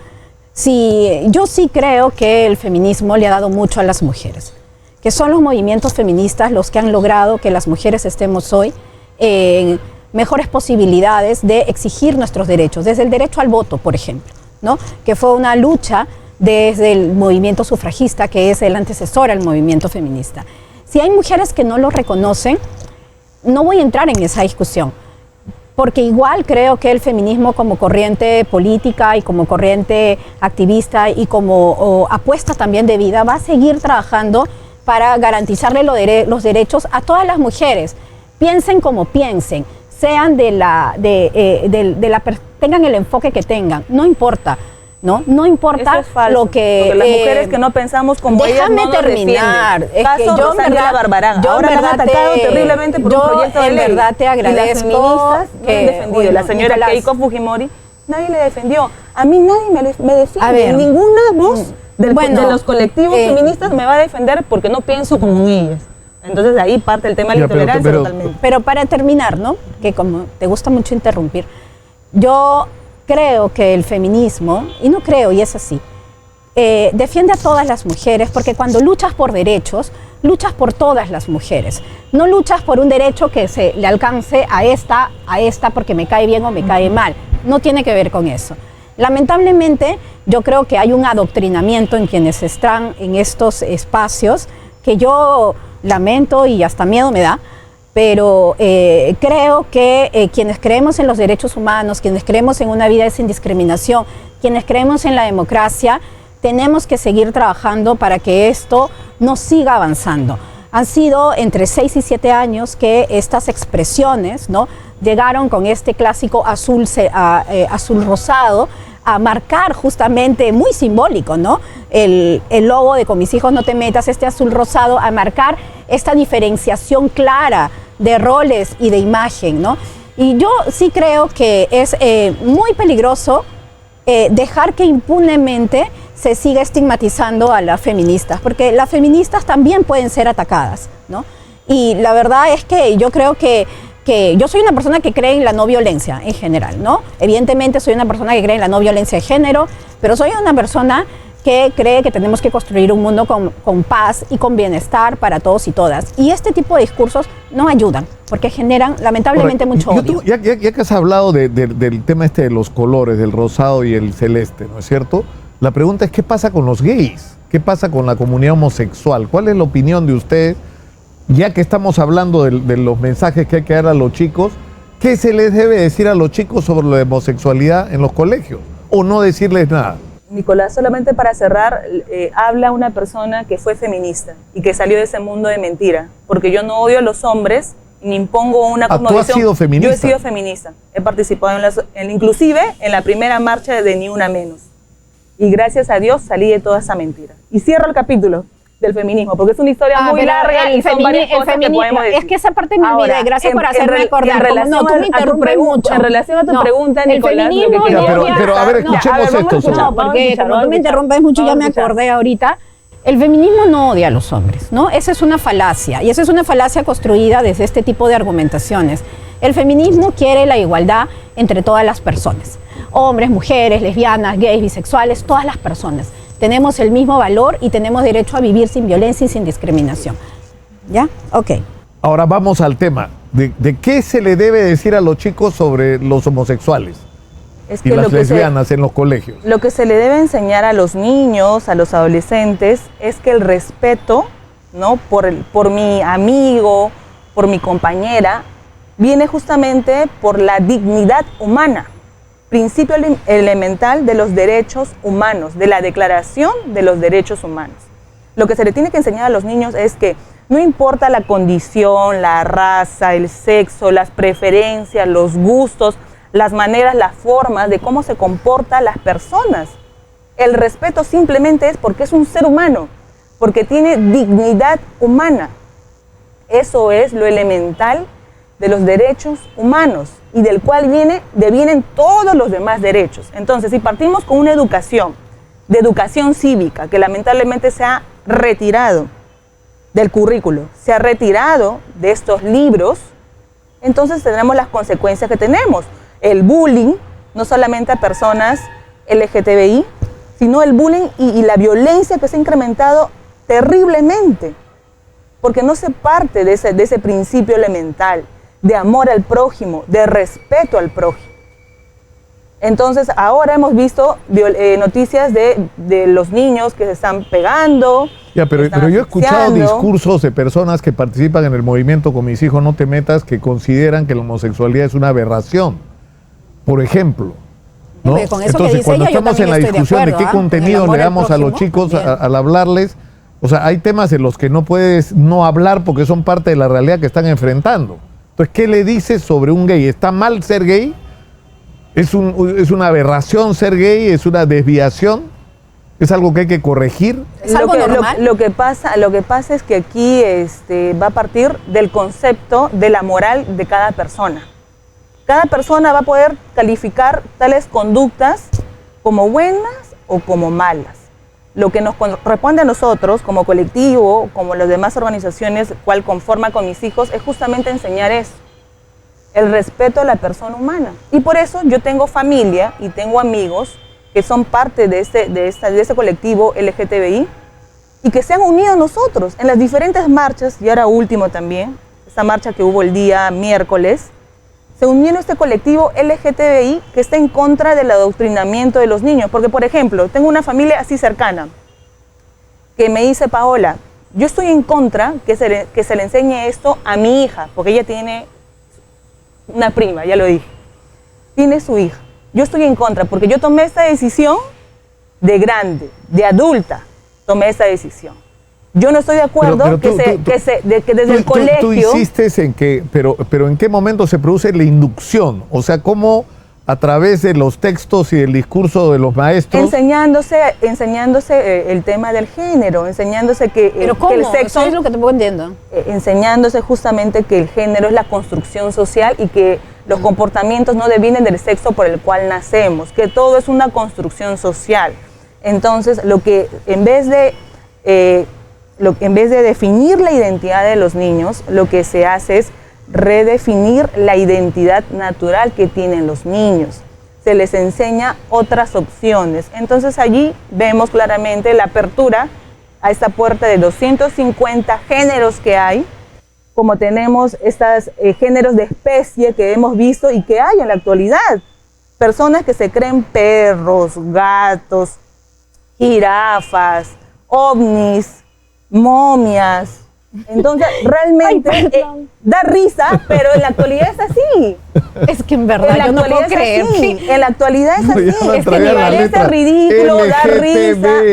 Yo sí creo que el feminismo le ha dado mucho a las mujeres, que son los movimientos feministas los que han logrado que las mujeres estemos hoy en mejores posibilidades de exigir nuestros derechos, desde el derecho al voto, por ejemplo, ¿no? Que fue una lucha desde el movimiento sufragista, que es el antecesor al movimiento feminista. Si hay mujeres que no lo reconocen, no voy a entrar en esa discusión, porque igual creo que el feminismo como corriente política y como corriente activista y como apuesta también de vida va a seguir trabajando para garantizarle los derechos a todas las mujeres, piensen como piensen, sean tengan el enfoque que tengan, no importa. No importa Eso es falso, lo que... porque las mujeres que no pensamos como ellas déjame no nos terminar. defienden. Es que Caso yo en Rosalía verdad, Barbarán. yo en Ahora la han verdad atacado terriblemente por un proyecto de en ley. verdad te Y las agradezco feministas no que han defendido. bueno, La señora Nicolás, Keiko Fujimori, nadie le defendió. A mí nadie me defiende. A ver. Ninguna voz de los colectivos eh, feministas me va a defender porque no pienso como ellas. Entonces de ahí parte el tema de la Ya, pero- intolerancia pero- totalmente. Pero para terminar, ¿no? Que como te gusta mucho interrumpir, yo creo que el feminismo, y no creo, y es así, defiende a todas las mujeres, porque cuando luchas por derechos, luchas por todas las mujeres. No luchas por un derecho que se le alcance a esta porque me cae bien o me cae mal. No tiene que ver con eso. Lamentablemente, yo creo que hay un adoctrinamiento en quienes están en estos espacios que yo lamento y hasta miedo me da, pero creo que quienes creemos en los derechos humanos, quienes creemos en una vida sin discriminación, quienes creemos en la democracia, tenemos que seguir trabajando para que esto no siga avanzando. Han sido entre 6 y 7 años que estas expresiones, ¿no?, llegaron con este clásico azul rosado a marcar justamente, muy simbólico, ¿no?, el logo de Con mis hijos no te metas, este azul rosado, a marcar esta diferenciación clara de roles y de imagen, ¿no? Y yo sí creo que es muy peligroso dejar que impunemente se siga estigmatizando a las feministas, porque las feministas también pueden ser atacadas, ¿no? Y la verdad es que yo creo que yo soy una persona que cree en la no violencia en general, ¿no? Evidentemente soy una persona que cree en la no violencia de género, pero soy una persona que cree que tenemos que construir un mundo con paz y con bienestar para todos y todas. Y este tipo de discursos no ayudan, porque generan lamentablemente mucho odio. Ya que has hablado del tema de los colores, del rosado y el celeste, ¿no es cierto? La pregunta es, ¿qué pasa con los gays? ¿Qué pasa con la comunidad homosexual? ¿Cuál es la opinión de ustedes? Ya que estamos hablando de los mensajes que hay que dar a los chicos, ¿qué se les debe decir a los chicos sobre la homosexualidad en los colegios? ¿O no decirles nada? Nicolás, solamente para cerrar, habla una persona que fue feminista y que salió de ese mundo de mentira, porque yo no odio a los hombres ni impongo una cosmovisión. ¿Tú has sido feminista? Yo he sido feminista, he participado inclusive en la primera marcha de Ni Una Menos, y gracias a Dios salí de toda esa mentira. Y cierro el capítulo del feminismo, porque es una historia muy larga y son varias cosas que podemos decir. Es que esa parte me olvidé, gracias por hacerme acordar. No, tú me interrumpes mucho. En relación a tu pregunta, Nicolás, el feminismo pero a ver, escuchemos esto. No, porque como tú me interrumpes mucho, ya me acordé ahorita. El feminismo no odia a los hombres, ¿no? Esa es una falacia, y esa es una falacia construida desde este tipo de argumentaciones. El feminismo quiere la igualdad entre todas las personas. Hombres, mujeres, lesbianas, gays, bisexuales, todas las personas. Tenemos el mismo valor y tenemos derecho a vivir sin violencia y sin discriminación. ¿Ya? Ok. Ahora vamos al tema. ¿De qué se le debe decir a los chicos sobre los homosexuales y las lesbianas en los colegios? Lo que se le debe enseñar a los niños, a los adolescentes, es que el respeto, ¿no?, por mi amigo, por mi compañera, viene justamente por la dignidad humana. Principio elemental de los derechos humanos, de la Declaración de los Derechos Humanos. Lo que se le tiene que enseñar a los niños es que no importa la condición, la raza, el sexo, las preferencias, los gustos, las maneras, las formas de cómo se comportan las personas. El respeto simplemente es porque es un ser humano, porque tiene dignidad humana. Eso es lo elemental de los derechos humanos y del cual devienen todos los demás derechos. Entonces, si partimos con una educación, de educación cívica, que lamentablemente se ha retirado del currículo, se ha retirado de estos libros, entonces tendremos las consecuencias que tenemos. El bullying, no solamente a personas LGTBI, sino el bullying y la violencia que se ha incrementado terriblemente, porque no se parte de ese principio elemental de amor al prójimo, de respeto al prójimo. Entonces, ahora hemos visto noticias de los niños que se están pegando. Ya, pero yo he escuchado discursos de personas que participan en el movimiento Con mis hijos no te metas, que consideran que la homosexualidad es una aberración. Por ejemplo, ¿no? Con eso entonces, que dice cuando ella, estamos en la discusión de qué contenido le damos a los chicos al hablarles, o sea, hay temas en los que no puedes no hablar porque son parte de la realidad que están enfrentando. Entonces, ¿qué le dices sobre un gay? ¿Está mal ser gay? ¿Es una aberración ser gay? ¿Es una desviación? ¿Es algo que hay que corregir? ¿Es algo normal? Lo que pasa es que aquí va a partir del concepto de la moral de cada persona. Cada persona va a poder calificar tales conductas como buenas o como malas. Lo que nos corresponde a nosotros como colectivo, como las demás organizaciones cual conforma Con mis hijos, es justamente enseñar eso, el respeto a la persona humana. Y por eso yo tengo familia y tengo amigos que son parte de ese colectivo LGTBI y que se han unido a nosotros en las diferentes marchas, y ahora último también, esta marcha que hubo el día miércoles, se unieron a este colectivo LGTBI que está en contra del adoctrinamiento de los niños. Porque, por ejemplo, tengo una familia así cercana que me dice, Paola, yo estoy en contra que se le enseñe esto a mi hija, porque ella tiene una prima, ya lo dije, tiene su hija. Yo estoy en contra porque yo tomé esta decisión de grande, de adulta, tomé esta decisión. Yo no estoy de acuerdo que desde el colegio... Tú insistes en que, pero ¿en qué momento se produce la inducción? O sea, ¿cómo a través de los textos y el discurso de los maestros? Enseñándose el tema del género, enseñándose que el sexo... Eso es lo que tampoco entiendo. Enseñándose justamente que el género es la construcción social y que los comportamientos no devienen del sexo por el cual nacemos, que todo es una construcción social. Entonces, lo que en vez de definir la identidad de los niños, lo que se hace es redefinir la identidad natural que tienen los niños. Se les enseña otras opciones. Entonces allí vemos claramente la apertura a esta puerta de 250 géneros que hay, como tenemos estos géneros de especie que hemos visto y que hay en la actualidad. Personas que se creen perros, gatos, jirafas, ovnis, momias. Entonces, realmente da risa, pero en la actualidad es así. Es que en verdad yo no puedo creer. En la actualidad es así. Es que me parece ridículo, da risa.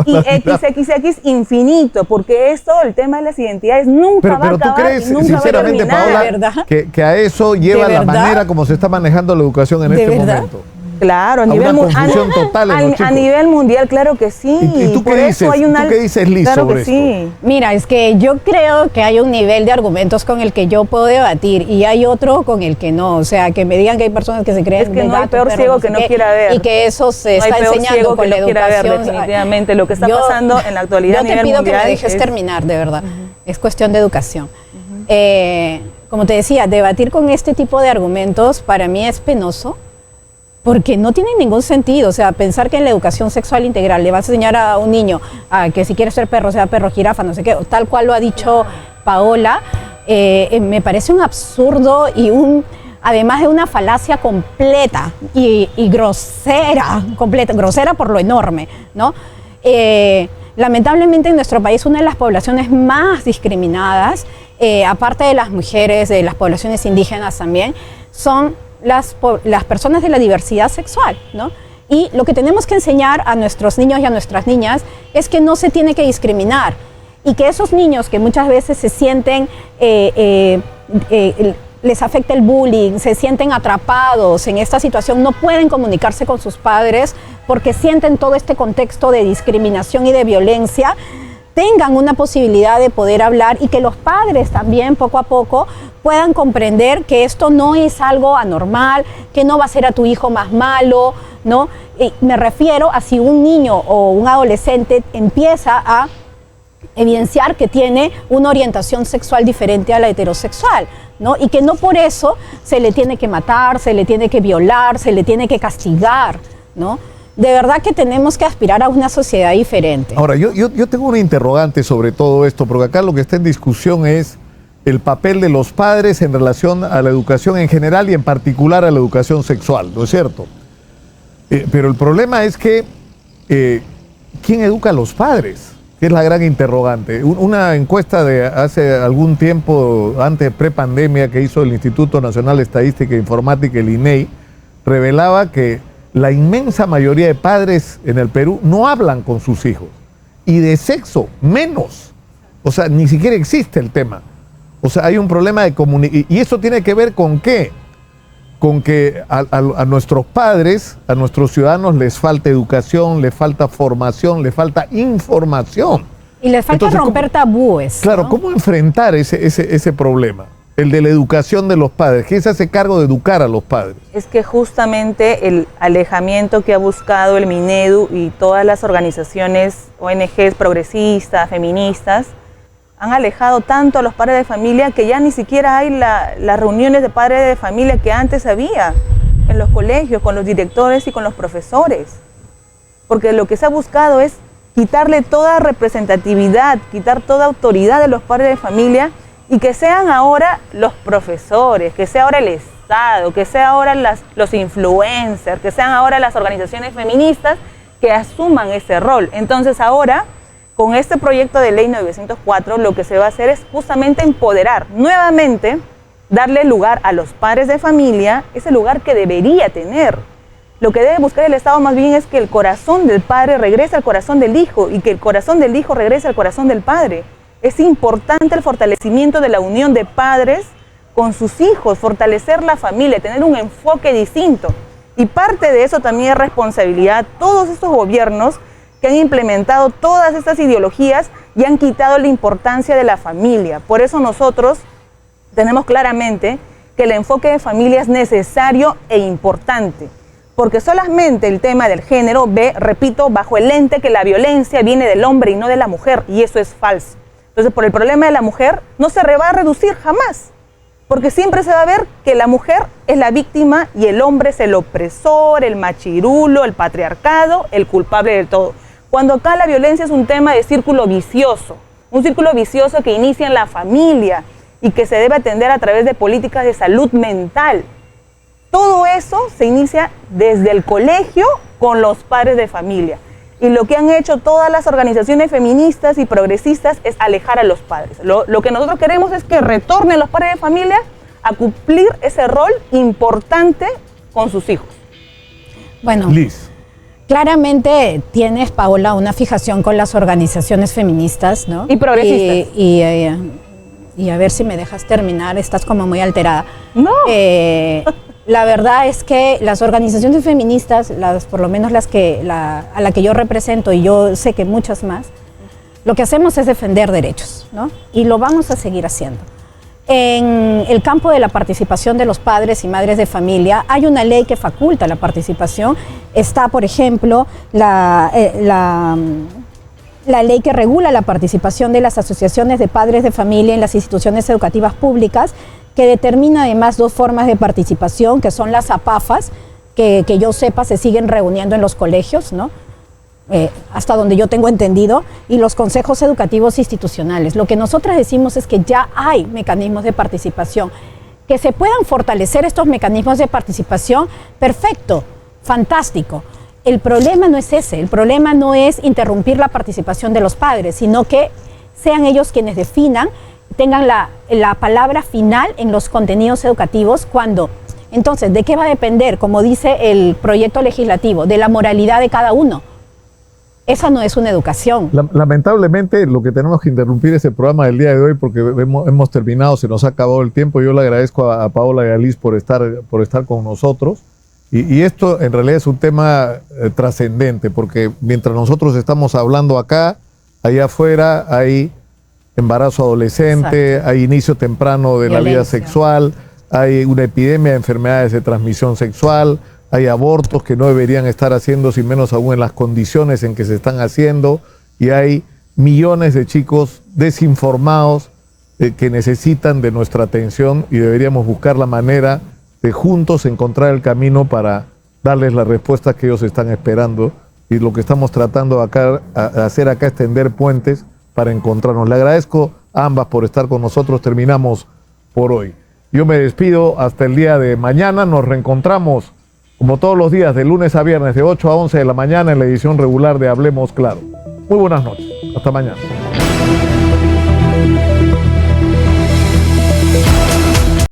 Y XXX infinito, porque esto, el tema de las identidades, nunca va a acabar. Pero tú crees, y nunca sinceramente, va a terminar. Paola, que a eso lleva la manera como se está manejando la educación en este momento. Claro, a nivel mundial, claro que sí. ¿Y tú qué dices? ¿Tú qué dices, Liz, claro sobre que esto? Sí. Mira, es que yo creo que hay un nivel de argumentos con el que yo puedo debatir y hay otro con el que no. O sea, que me digan que hay personas que se creen... Es que no hay peor ciego que no quiera ver. Y que eso se está enseñando con la educación. Definitivamente, lo que está pasando en la actualidad a nivel mundial. Yo te pido que me dejes terminar, de verdad. Es cuestión de educación. Como te decía, debatir con este tipo de argumentos para mí es penoso, porque no tiene ningún sentido. O sea, pensar que en la educación sexual integral le vas a enseñar a un niño a que si quiere ser perro, sea perro, jirafa, no sé qué, tal cual lo ha dicho Paola, me parece un absurdo y además de una falacia completa y grosera, grosera por lo enorme, ¿no? Lamentablemente en nuestro país una de las poblaciones más discriminadas, aparte de las mujeres, de las poblaciones indígenas también, son las personas de la diversidad sexual, ¿no? Y lo que tenemos que enseñar a nuestros niños y a nuestras niñas es que no se tiene que discriminar y que esos niños que muchas veces se sienten, les afecta el bullying, se sienten atrapados en esta situación, no pueden comunicarse con sus padres porque sienten todo este contexto de discriminación y de violencia, tengan una posibilidad de poder hablar y que los padres también poco a poco puedan comprender que esto no es algo anormal, que no va a ser a tu hijo más malo, ¿no? Y me refiero a si un niño o un adolescente empieza a evidenciar que tiene una orientación sexual diferente a la heterosexual, ¿no? Y que no por eso se le tiene que matar, se le tiene que violar, se le tiene que castigar, ¿no? De verdad que tenemos que aspirar a una sociedad diferente. Ahora, yo tengo una interrogante sobre todo esto, porque acá lo que está en discusión es el papel de los padres en relación a la educación en general y en particular a la educación sexual, ¿no es cierto? Pero el problema es que, ¿quién educa a los padres? Que es la gran interrogante. Una encuesta de hace algún tiempo, antes de prepandemia, que hizo el Instituto Nacional de Estadística e Informática, el INEI, revelaba que la inmensa mayoría de padres en el Perú no hablan con sus hijos. Y de sexo, menos. O sea, ni siquiera existe el tema. O sea, hay un problema de comunicación. ¿Y eso tiene que ver con qué? Con que a nuestros padres, a nuestros ciudadanos les falta educación, les falta formación, les falta información. Y les falta romper tabúes. Claro, ¿no? ¿cómo enfrentar ese problema? El de la educación de los padres. ¿Quién se hace cargo de educar a los padres? Es que justamente el alejamiento que ha buscado el Minedu y todas las organizaciones, ONGs progresistas, feministas, han alejado tanto a los padres de familia que ya ni siquiera hay las reuniones de padres de familia que antes había en los colegios, con los directores y con los profesores. Porque lo que se ha buscado es quitarle toda representatividad, quitar toda autoridad de los padres de familia y que sean ahora los profesores, que sea ahora el Estado, que sea ahora los influencers, que sean ahora las organizaciones feministas que asuman ese rol. Entonces ahora, con este proyecto de ley 904, lo que se va a hacer es justamente empoderar nuevamente, darle lugar a los padres de familia, ese lugar que debería tener. Lo que debe buscar el Estado más bien es que el corazón del padre regrese al corazón del hijo y que el corazón del hijo regrese al corazón del padre. Es importante el fortalecimiento de la unión de padres con sus hijos, fortalecer la familia, tener un enfoque distinto. Y parte de eso también es responsabilidad de todos estos gobiernos que han implementado todas estas ideologías y han quitado la importancia de la familia. Por eso nosotros tenemos claramente que el enfoque de familia es necesario e importante, porque solamente el tema del género ve, repito, bajo el lente que la violencia viene del hombre y no de la mujer, y eso es falso. Entonces, por el problema de la mujer no se va a reducir jamás, porque siempre se va a ver que la mujer es la víctima y el hombre es el opresor, el machirulo, el patriarcado, el culpable de todo. Cuando acá la violencia es un tema de círculo vicioso, un círculo vicioso que inicia en la familia y que se debe atender a través de políticas de salud mental. Todo eso se inicia desde el colegio con los padres de familia. Y lo que han hecho todas las organizaciones feministas y progresistas es alejar a los padres. Lo que nosotros queremos es que retornen los padres de familia a cumplir ese rol importante con sus hijos. Bueno, Liz. claramente tienes, Paola, una fijación con las organizaciones feministas, ¿no? Y progresistas. Y a ver si me dejas terminar, estás como muy alterada. No. La verdad es que las organizaciones feministas, por lo menos a la que yo represento, y yo sé que muchas más, lo que hacemos es defender derechos, ¿no? Y lo vamos a seguir haciendo. En el campo de la participación de los padres y madres de familia, hay una ley que faculta la participación. Está, por ejemplo, la ley que regula la participación de las asociaciones de padres de familia en las instituciones educativas públicas, que determina además 2 formas de participación, que son las APAFAs, que yo sepa se siguen reuniendo en los colegios, ¿no? Hasta donde yo tengo entendido, y los consejos educativos institucionales. Lo que nosotras decimos es que ya hay mecanismos de participación, que se puedan fortalecer estos mecanismos de participación, perfecto, fantástico. El problema no es ese, el problema no es interrumpir la participación de los padres, sino que sean ellos quienes definan, tengan la palabra final en los contenidos educativos. Cuando, entonces, ¿de qué va a depender? Como dice el proyecto legislativo, de la moralidad de cada uno. Esa no es una educación. Lamentablemente, lo que tenemos que interrumpir es el programa del día de hoy porque hemos terminado, se nos ha acabado el tiempo. Yo le agradezco a Paola y a Liz por estar con nosotros. Y esto en realidad es un tema trascendente, porque mientras nosotros estamos hablando acá, allá afuera hay embarazo adolescente, exacto, hay inicio temprano de violencia, la vida sexual, hay una epidemia de enfermedades de transmisión sexual, hay abortos que no deberían estar haciéndose, y menos aún en las condiciones en que se están haciendo, y hay millones de chicos desinformados que necesitan de nuestra atención, y deberíamos buscar la manera de juntos encontrar el camino para darles las respuestas que ellos están esperando, y lo que estamos tratando hacer acá es tender puentes para encontrarnos. Le agradezco a ambas por estar con nosotros. Terminamos por hoy. Yo me despido hasta el día de mañana. Nos reencontramos como todos los días, de lunes a viernes, de 8 a 11 de la mañana, en la edición regular de Hablemos Claro. Muy buenas noches. Hasta mañana.